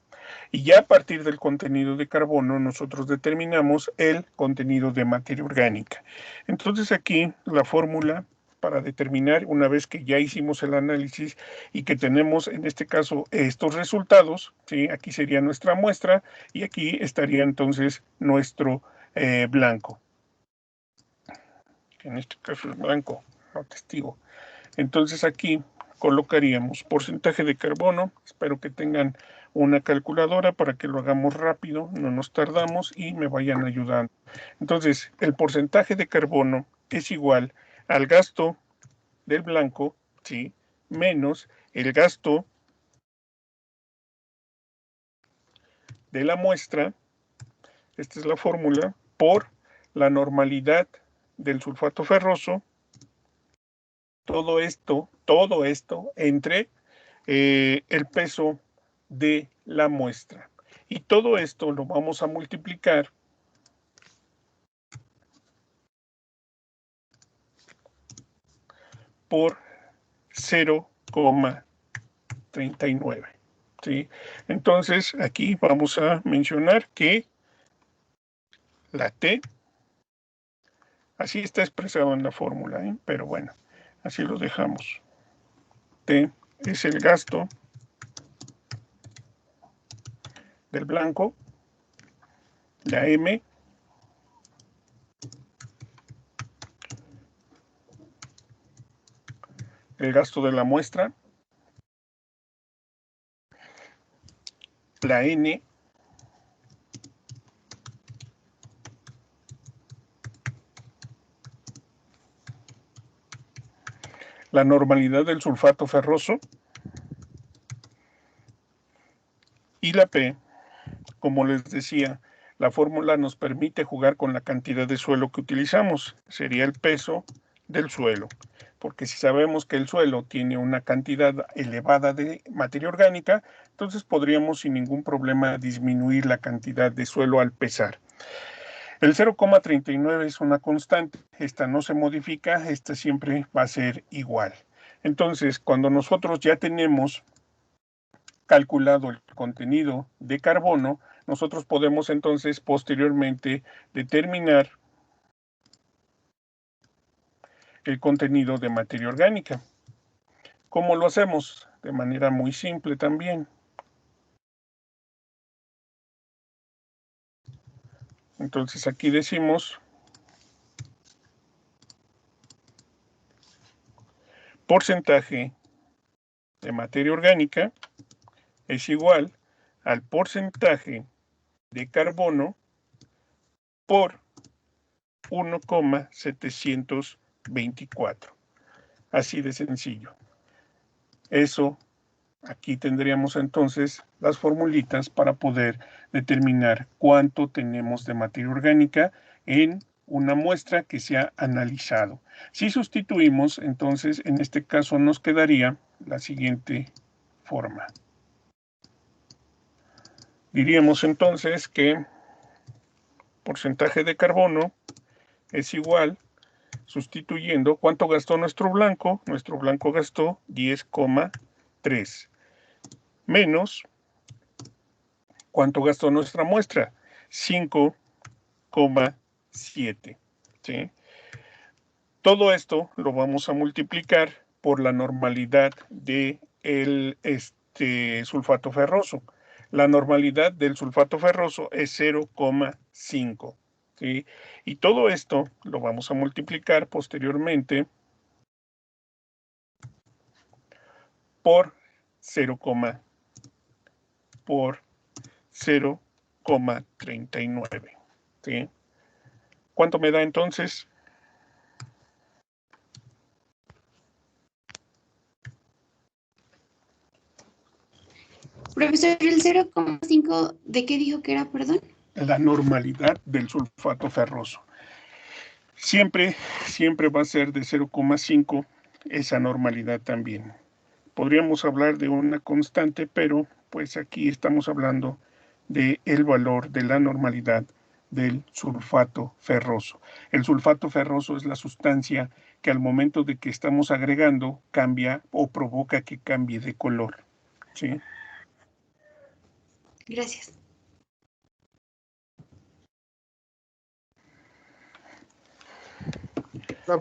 Y ya a partir del contenido de carbono, nosotros determinamos el contenido de materia orgánica. Entonces aquí la fórmula para determinar, una vez que ya hicimos el análisis y que tenemos en este caso estos resultados, ¿sí? Aquí sería nuestra muestra y aquí estaría entonces nuestro blanco. En este caso es blanco, no testigo. Entonces aquí colocaríamos porcentaje de carbono. Espero que tengan una calculadora para que lo hagamos rápido, no nos tardamos y me vayan ayudando. Entonces, el porcentaje de carbono es igual al gasto del blanco, ¿sí? Menos el gasto de la muestra, esta es la fórmula, por la normalidad del sulfato ferroso. Todo esto entre el peso de la muestra. Y todo esto lo vamos a multiplicar por 0,39. ¿Sí? Entonces, aquí vamos a mencionar que la T, así está expresado en la fórmula, pero bueno, así lo dejamos. T es el gasto del blanco, la M el gasto de la muestra, la N la normalidad del sulfato ferroso y la P, como les decía, la fórmula nos permite jugar con la cantidad de suelo que utilizamos, sería el peso del suelo. porque si sabemos que el suelo tiene una cantidad elevada de materia orgánica, entonces podríamos sin ningún problema disminuir la cantidad de suelo al pesar. El 0,39 es una constante, esta no se modifica, esta siempre va a ser igual. Entonces, cuando nosotros ya tenemos calculado el contenido de carbono, nosotros podemos entonces posteriormente determinar el contenido de materia orgánica. ¿Cómo lo hacemos? De manera muy simple también. Entonces aquí decimos porcentaje de materia orgánica es igual al porcentaje de carbono por 1,724. Así de sencillo. Eso, aquí tendríamos entonces las formulitas para poder determinar cuánto tenemos de materia orgánica en una muestra que se ha analizado. Si sustituimos, entonces en este caso nos quedaría la siguiente forma. Diríamos entonces que porcentaje de carbono es igual, sustituyendo, ¿cuánto gastó nuestro blanco? Nuestro blanco gastó 10,3 menos, ¿cuánto gastó nuestra muestra? 5,7. ¿Sí? Todo esto lo vamos a multiplicar por la normalidad del sulfato ferroso. La normalidad del sulfato ferroso es 0,5. ¿Sí? Y todo esto lo vamos a multiplicar posteriormente por 0,39. ¿Sí? ¿Cuánto me da entonces? Profesor, el 0,5, ¿de qué dijo que era, perdón? La normalidad del sulfato ferroso. Siempre va a ser de 0,5 esa normalidad también. Podríamos hablar de una constante, pero pues aquí estamos hablando del valor de la normalidad del sulfato ferroso. El sulfato ferroso es la sustancia que al momento de que estamos agregando cambia o provoca que cambie de color. ¿Sí? Gracias.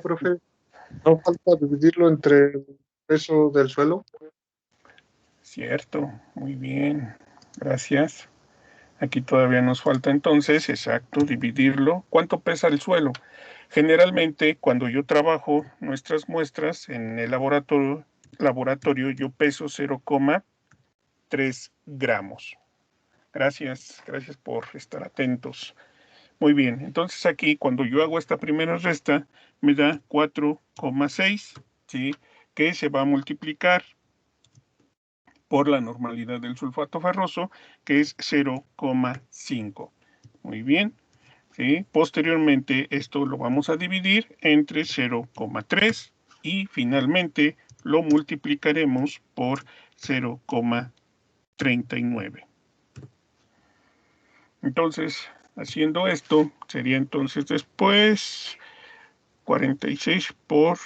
Profe, no falta dividirlo entre el peso del suelo. Cierto, muy bien, gracias. Aquí todavía nos falta entonces, exacto, dividirlo. ¿Cuánto pesa el suelo? Generalmente, cuando yo trabajo nuestras muestras en el laboratorio yo peso 0,3 gramos. Gracias por estar atentos. Muy bien, entonces aquí cuando yo hago esta primera resta me da 4,6, ¿sí? Que se va a multiplicar por la normalidad del sulfato ferroso, que es 0,5. Muy bien. ¿Sí? Posteriormente, esto lo vamos a dividir entre 0,3 y finalmente lo multiplicaremos por 0,39. Entonces, haciendo esto, sería entonces después 46 por...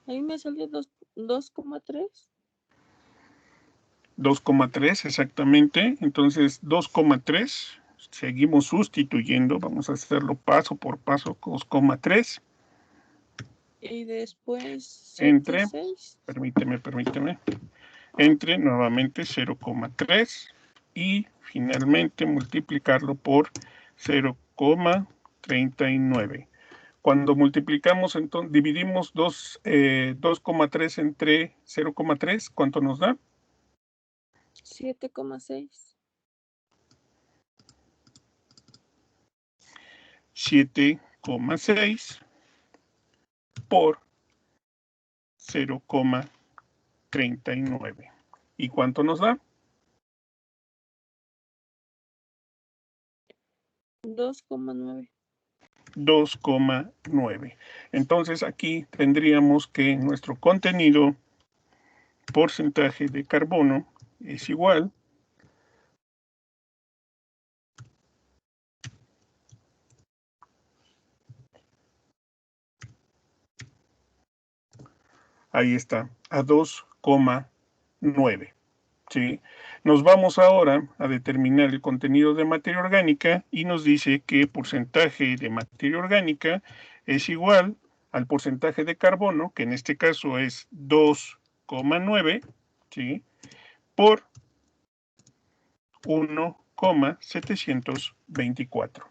Ahí me salió 2,3. 2,3 exactamente. Entonces, 2,3. Seguimos sustituyendo. Vamos a hacerlo paso por paso. 2,3. Y después Entre, 7,6. permíteme. Entre nuevamente 0,3 y finalmente multiplicarlo por 0,39. Cuando multiplicamos, entonces dividimos 2,3 entre 0,3, ¿cuánto nos da? 7,6. 7,6 por 0,39. ¿Y cuánto nos da? 2,9. 2,9. Entonces aquí tendríamos que nuestro contenido porcentaje de carbono es igual ahí está, a 2,9. ¿Sí? Nos vamos ahora a determinar el contenido de materia orgánica y nos dice que porcentaje de materia orgánica es igual al porcentaje de carbono, que en este caso es 2,9, ¿sí? Por 1,724.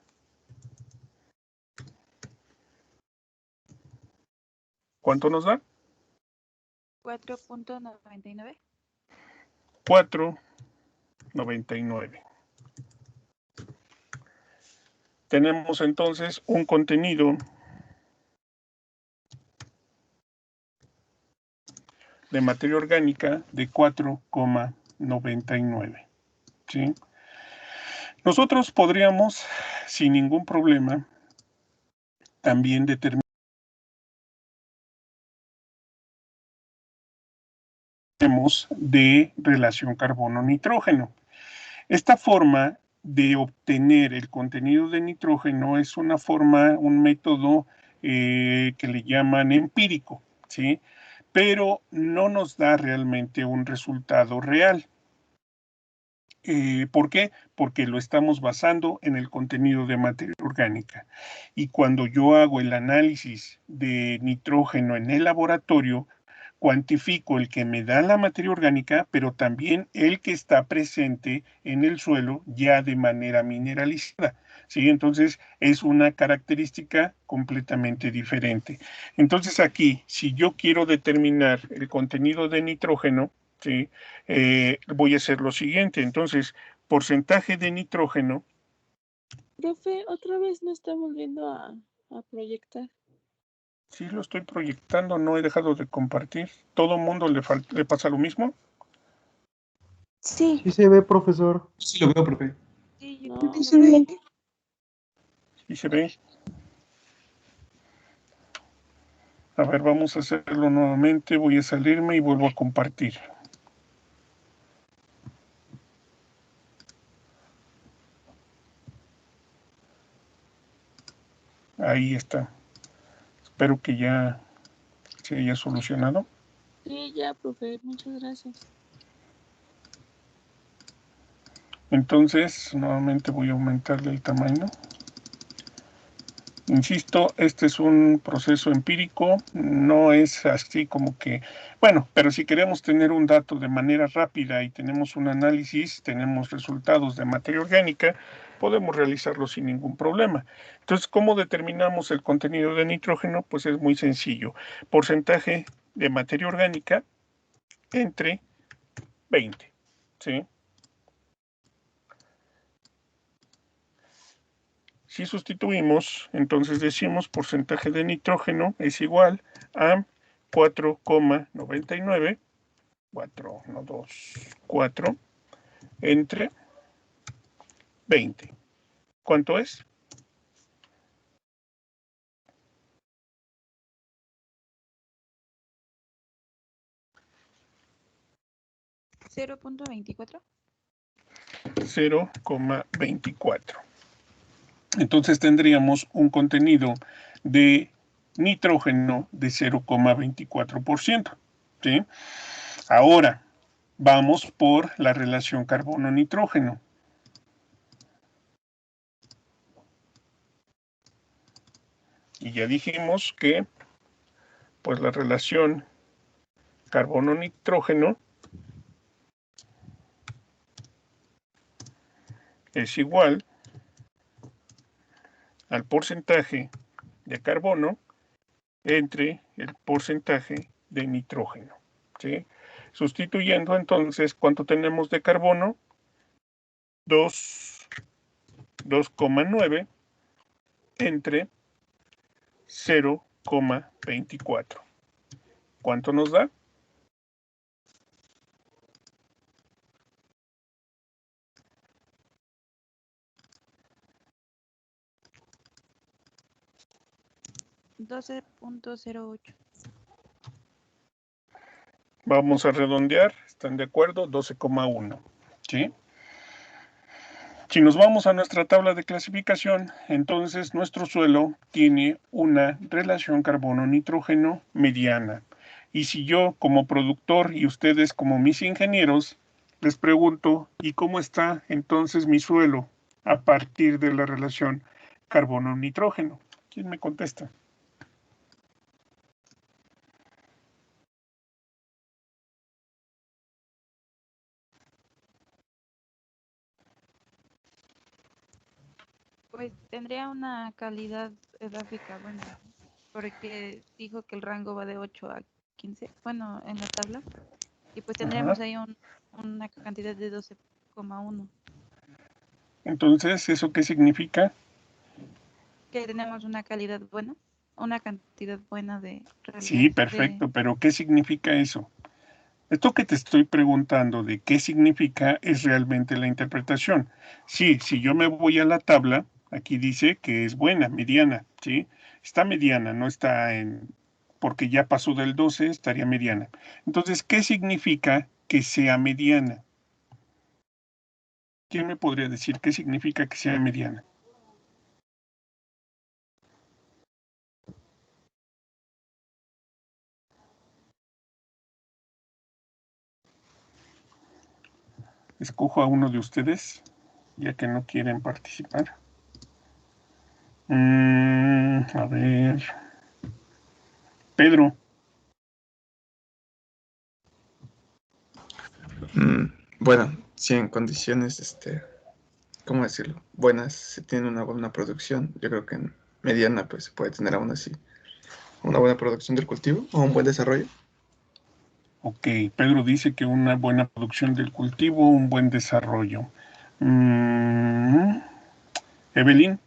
¿Cuánto nos da? 4.99. 4,99. Tenemos entonces un contenido de materia orgánica de 4,99. ¿Sí? Nosotros podríamos, sin ningún problema, también determinar de relación carbono-nitrógeno. Esta forma de obtener el contenido de nitrógeno es una forma, un método que le llaman empírico, ¿sí? Pero no nos da realmente un resultado real. ¿Por qué? Porque lo estamos basando en el contenido de materia orgánica. Y cuando yo hago el análisis de nitrógeno en el laboratorio, cuantifico el que me da la materia orgánica, pero también el que está presente en el suelo ya de manera mineralizada. ¿Sí? Entonces es una característica completamente diferente. Entonces aquí, si yo quiero determinar el contenido de nitrógeno, ¿sí? Voy a hacer lo siguiente. Entonces, porcentaje de nitrógeno. Profe, otra vez no está volviendo a proyectar. Sí, lo estoy proyectando, no he dejado de compartir. ¿Todo el mundo le pasa lo mismo? Sí. Sí se ve, profesor. Sí, lo veo, profe. Sí, No. yo Sí, bien. Sí se ve. A ver, vamos a hacerlo nuevamente. Voy a salirme y vuelvo a compartir. Ahí está. Espero que ya se haya solucionado. Sí, ya, profe, muchas gracias. Entonces, nuevamente voy a aumentarle el tamaño. Insisto, este es un proceso empírico, no es así como que, bueno, pero si queremos tener un dato de manera rápida y tenemos un análisis, tenemos resultados de materia orgánica, podemos realizarlo sin ningún problema. Entonces, ¿cómo determinamos el contenido de nitrógeno? Pues es muy sencillo. Porcentaje de materia orgánica entre 20, ¿sí? Si sustituimos, entonces decimos porcentaje de nitrógeno es igual a 4,99, 4, no 2, 4, entre 20. ¿Cuánto es? 0.24. 0,24. Entonces tendríamos un contenido de nitrógeno de 0,24%. ¿Sí? Ahora, vamos por la relación carbono-nitrógeno. Y ya dijimos que, pues la relación carbono-nitrógeno es igual al porcentaje de carbono entre el porcentaje de nitrógeno. ¿Sí? Sustituyendo entonces, ¿cuánto tenemos de carbono? 2,9 entre 0,24. ¿Cuánto nos da? 12.08. Vamos a redondear, ¿están de acuerdo? 12,1, ¿sí? Si nos vamos a nuestra tabla de clasificación, entonces nuestro suelo tiene una relación carbono-nitrógeno mediana. Y si yo como productor y ustedes como mis ingenieros, les pregunto, ¿y cómo está entonces mi suelo a partir de la relación carbono-nitrógeno? ¿Quién me contesta? Pues tendría una calidad edáfica buena, porque dijo que el rango va de 8 a 15, bueno, en la tabla, y pues tendríamos Ajá. ahí una cantidad de 12,1, Entonces, ¿eso qué significa? que tenemos una calidad buena, una cantidad buena de Sí, de perfecto, pero ¿qué significa eso? Esto que te estoy preguntando de qué significa es realmente la interpretación. Sí, si yo me voy a la tabla, aquí dice que es buena, mediana, ¿sí? Está mediana, no está en, porque ya pasó del 12, estaría mediana. Entonces, ¿qué significa que sea mediana? ¿Quién me podría decir qué significa que sea mediana? Escojo a uno de ustedes, ya que no quieren participar. A ver. Pedro. Bueno, si en condiciones, ¿cómo decirlo? Buenas, se tiene una buena producción. Yo creo que en mediana, pues se puede tener aún así una buena producción del cultivo o un buen desarrollo. Ok, Pedro dice que una buena producción del cultivo, un buen desarrollo. Evelyn,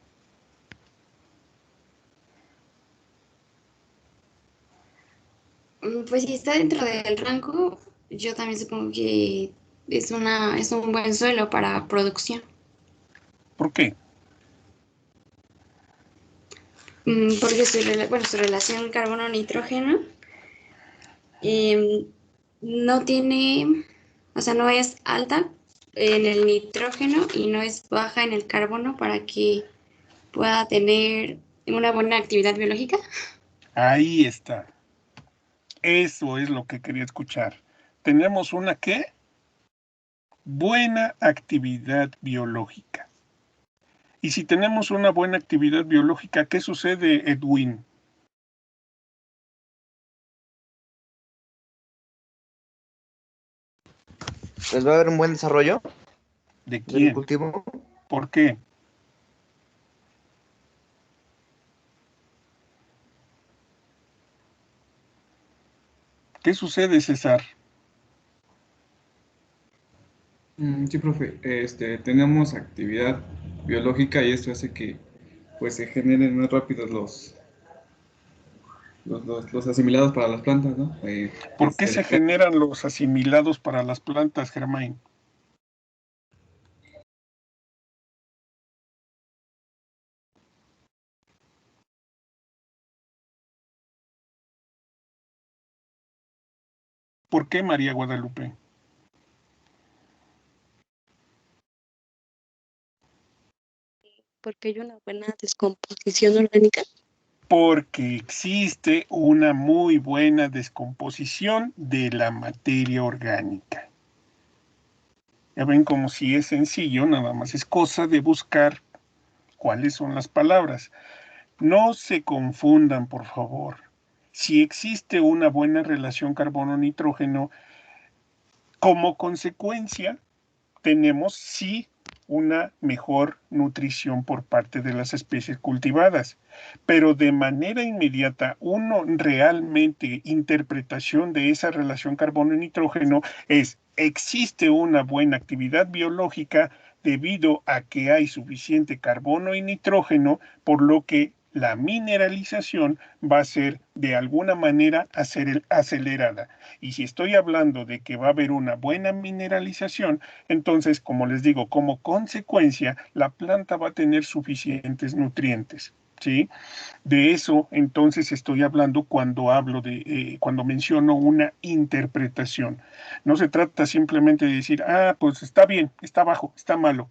Pues si está dentro del rango, yo también supongo que es un buen suelo para producción. ¿por qué? Porque bueno, su relación carbono-nitrógeno em, no tiene, o sea, no es alta en el nitrógeno y no es baja en el carbono para que pueda tener una buena actividad biológica. Ahí está. Eso es lo que quería escuchar. Tenemos una ¿qué? Buena actividad biológica. Y si tenemos una buena actividad biológica, ¿qué sucede, Edwin? Pues va a haber un buen desarrollo ¿De del quién? cultivo. ¿Por qué? ¿Qué sucede, César? Sí, profe, tenemos actividad biológica y esto hace que pues se generen más rápidos los asimilados para las plantas, ¿no? ¿Por qué se generan los asimilados para las plantas, Germain? ¿Por qué, María Guadalupe? Porque hay una buena descomposición orgánica. Porque existe una muy buena descomposición de la materia orgánica. Ya ven como si es sencillo, nada más es cosa de buscar cuáles son las palabras. No se confundan, por favor. Si existe una buena relación carbono-nitrógeno, como consecuencia, tenemos sí una mejor nutrición por parte de las especies cultivadas, pero de manera inmediata, uno realmente interpretación de esa relación carbono-nitrógeno es, existe una buena actividad biológica debido a que hay suficiente carbono y nitrógeno, por lo que la mineralización va a ser de alguna manera acelerada. Y si estoy hablando de que va a haber una buena mineralización, entonces, como les digo, como consecuencia, la planta va a tener suficientes nutrientes, ¿sí? De eso, entonces, estoy hablando cuando cuando menciono una interpretación. No se trata simplemente de decir, pues está bien, está bajo, está malo.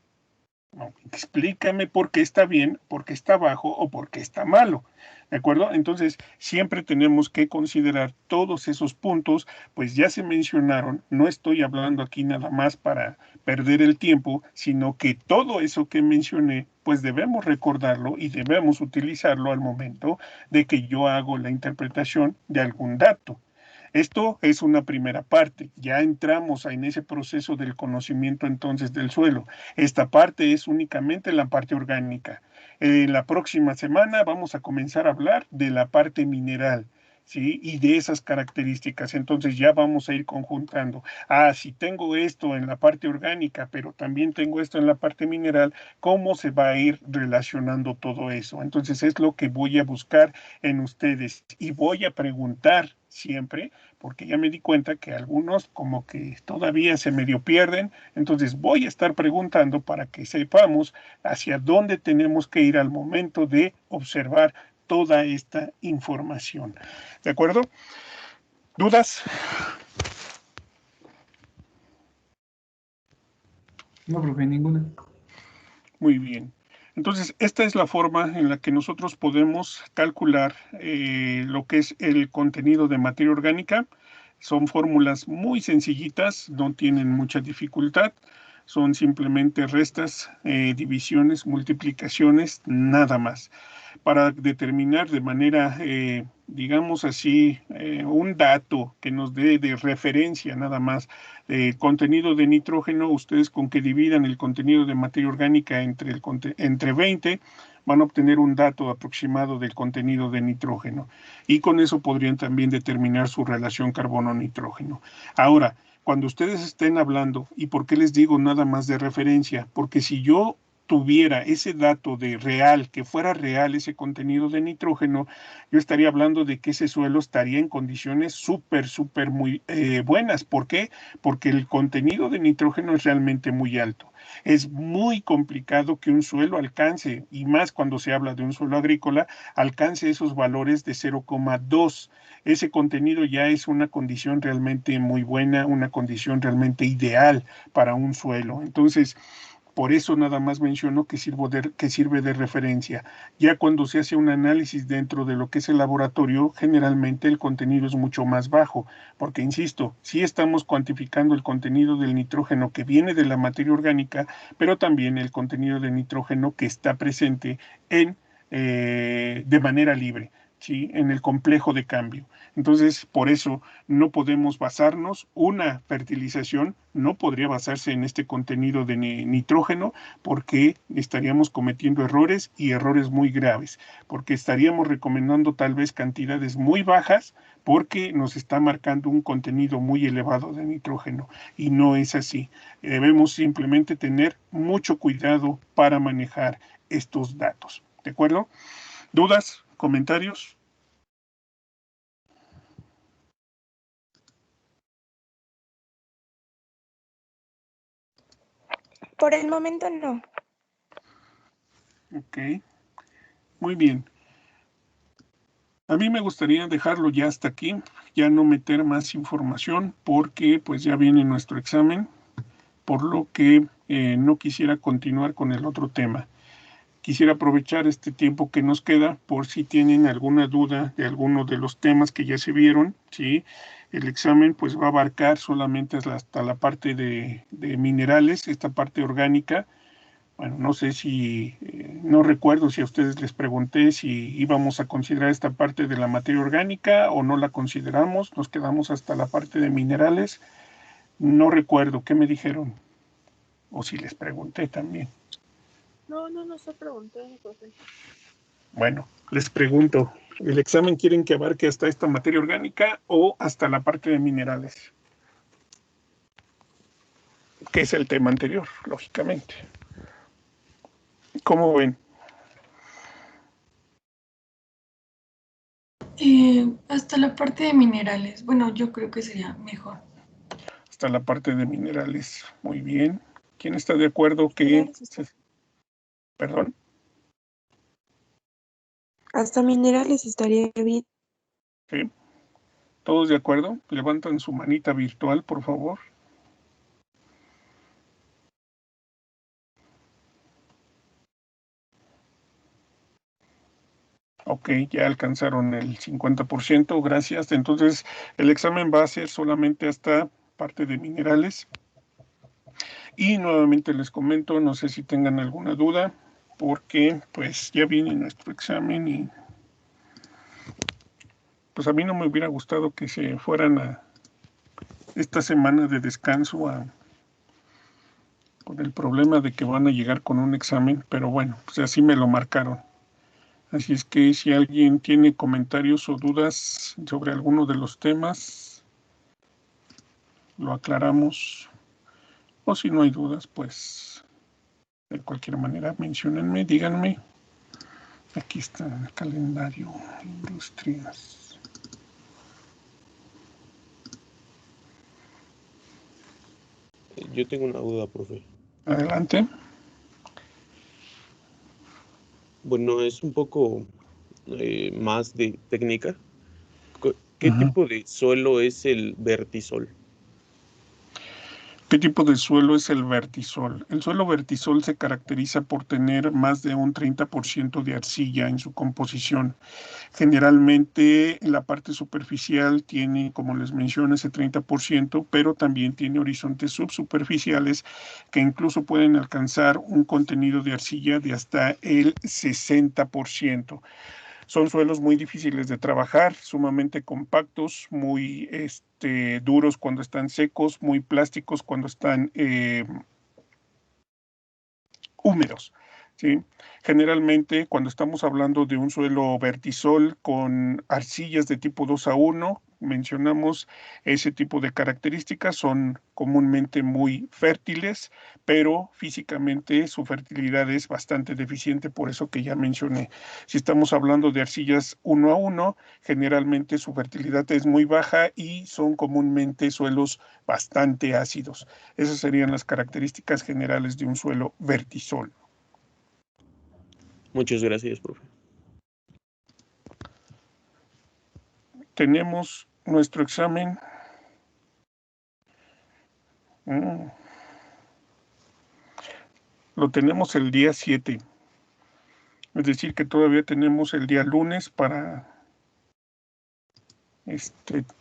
No, explícame por qué está bien, por qué está bajo o por qué está malo. ¿De acuerdo? Entonces, siempre tenemos que considerar todos esos puntos, pues ya se mencionaron, no estoy hablando aquí nada más para perder el tiempo, sino que todo eso que mencioné, pues debemos recordarlo y debemos utilizarlo al momento de que yo hago la interpretación de algún dato. Esto es una primera parte. Ya entramos en ese proceso del conocimiento entonces del suelo. Esta parte es únicamente la parte orgánica. La próxima semana vamos a comenzar a hablar de la parte mineral. ¿Sí? Y de esas características. Entonces ya vamos a ir conjuntando. Si tengo esto en la parte orgánica, pero también tengo esto en la parte mineral, ¿cómo se va a ir relacionando todo eso? Entonces es lo que voy a buscar en ustedes y voy a preguntar siempre, porque ya me di cuenta que algunos como que todavía se medio pierden, entonces voy a estar preguntando para que sepamos hacia dónde tenemos que ir al momento de observar toda esta información. ¿De acuerdo? ¿Dudas? No, profe, ninguna. Muy bien. Entonces, esta es la forma en la que nosotros podemos calcular lo que es el contenido de materia orgánica. Son fórmulas muy sencillitas, no tienen mucha dificultad. Son simplemente restas, divisiones, multiplicaciones, nada más. Para determinar de manera, digamos así, un dato que nos dé de referencia nada más contenido de nitrógeno, ustedes con que dividan el contenido de materia orgánica entre 20, van a obtener un dato aproximado del contenido de nitrógeno. Y con eso podrían también determinar su relación carbono-nitrógeno. Ahora, cuando ustedes estén hablando, ¿y por qué les digo nada más de referencia? Porque si yo tuviera ese dato de real, que fuera real ese contenido de nitrógeno, yo estaría hablando de que ese suelo estaría en condiciones súper muy buenas. ¿Por qué? Porque el contenido de nitrógeno es realmente muy alto. Es muy complicado que un suelo alcance, y más cuando se habla de un suelo agrícola, alcance esos valores de 0,2. Ese contenido ya es una condición realmente muy buena, una condición realmente ideal para un suelo. Entonces, por eso nada más menciono que sirve de referencia. Ya cuando se hace un análisis dentro de lo que es el laboratorio, generalmente el contenido es mucho más bajo, porque insisto, sí estamos cuantificando el contenido del nitrógeno que viene de la materia orgánica, pero también el contenido de nitrógeno que está presente de manera libre, ¿sí? En el complejo de cambio. Entonces, por eso no podemos basarnos, una fertilización no podría basarse en este contenido de nitrógeno porque estaríamos cometiendo errores y errores muy graves, porque estaríamos recomendando tal vez cantidades muy bajas porque nos está marcando un contenido muy elevado de nitrógeno y no es así. Debemos simplemente tener mucho cuidado para manejar estos datos. ¿De acuerdo? ¿Dudas? ¿Comentarios? Por el momento no. Ok, muy bien. A mí me gustaría dejarlo ya hasta aquí, ya no meter más información porque pues ya viene nuestro examen, por lo que no quisiera continuar con el otro tema. Quisiera aprovechar este tiempo que nos queda por si tienen alguna duda de alguno de los temas que ya se vieron, ¿sí? El examen pues va a abarcar solamente hasta la parte de minerales, esta parte orgánica. Bueno, no sé si, no recuerdo si a ustedes les pregunté si íbamos a considerar esta parte de la materia orgánica o no la consideramos, nos quedamos hasta la parte de minerales. No recuerdo qué me dijeron, o si les pregunté también. No se pregunté, profe. Bueno, les pregunto, ¿el examen quieren que abarque hasta esta materia orgánica o hasta la parte de minerales? Que es el tema anterior, lógicamente. ¿Cómo ven? Hasta la parte de minerales. Bueno, yo creo que sería mejor. Hasta la parte de minerales. Muy bien. ¿Quién está de acuerdo que... Perdón? Hasta minerales estaría bien. ¿Sí? ¿Todos de acuerdo? Levantan su manita virtual, por favor. Ok, ya alcanzaron el 50%, gracias. Entonces, el examen va a ser solamente hasta parte de minerales. Y nuevamente les comento, no sé si tengan alguna duda, porque pues ya viene nuestro examen y pues a mí no me hubiera gustado que se fueran a esta semana de descanso con el problema de que van a llegar con un examen, pero bueno, pues así me lo marcaron. Así es que si alguien tiene comentarios o dudas sobre alguno de los temas, lo aclaramos. O si no hay dudas, pues de cualquier manera menciónenme, díganme. Aquí está el calendario, industrias. Yo tengo una duda, profe. Adelante. Bueno, es un poco más de técnica. ¿Qué tipo de suelo es el vertisol? ¿Qué tipo de suelo es el vertisol? El suelo vertisol se caracteriza por tener más de un 30% de arcilla en su composición. Generalmente la parte superficial tiene, como les menciono, ese 30%, pero también tiene horizontes subsuperficiales que incluso pueden alcanzar un contenido de arcilla de hasta el 60%. Son suelos muy difíciles de trabajar, sumamente compactos, muy duros cuando están secos, muy plásticos cuando están húmedos. ¿Sí? Generalmente, cuando estamos hablando de un suelo vertisol con arcillas de tipo 2:1, mencionamos ese tipo de características, son comúnmente muy fértiles, pero físicamente su fertilidad es bastante deficiente, por eso que ya mencioné. Si estamos hablando de arcillas 1:1, generalmente su fertilidad es muy baja y son comúnmente suelos bastante ácidos. Esas serían las características generales de un suelo vertisol. Muchas gracias, profe. Tenemos nuestro examen. Lo tenemos el día 7. Es decir, que todavía tenemos el día lunes para,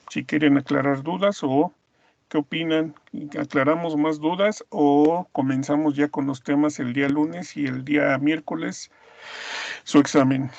si quieren aclarar dudas o qué opinan. ¿Aclaramos más dudas o comenzamos ya con los temas el día lunes y el día miércoles su examen?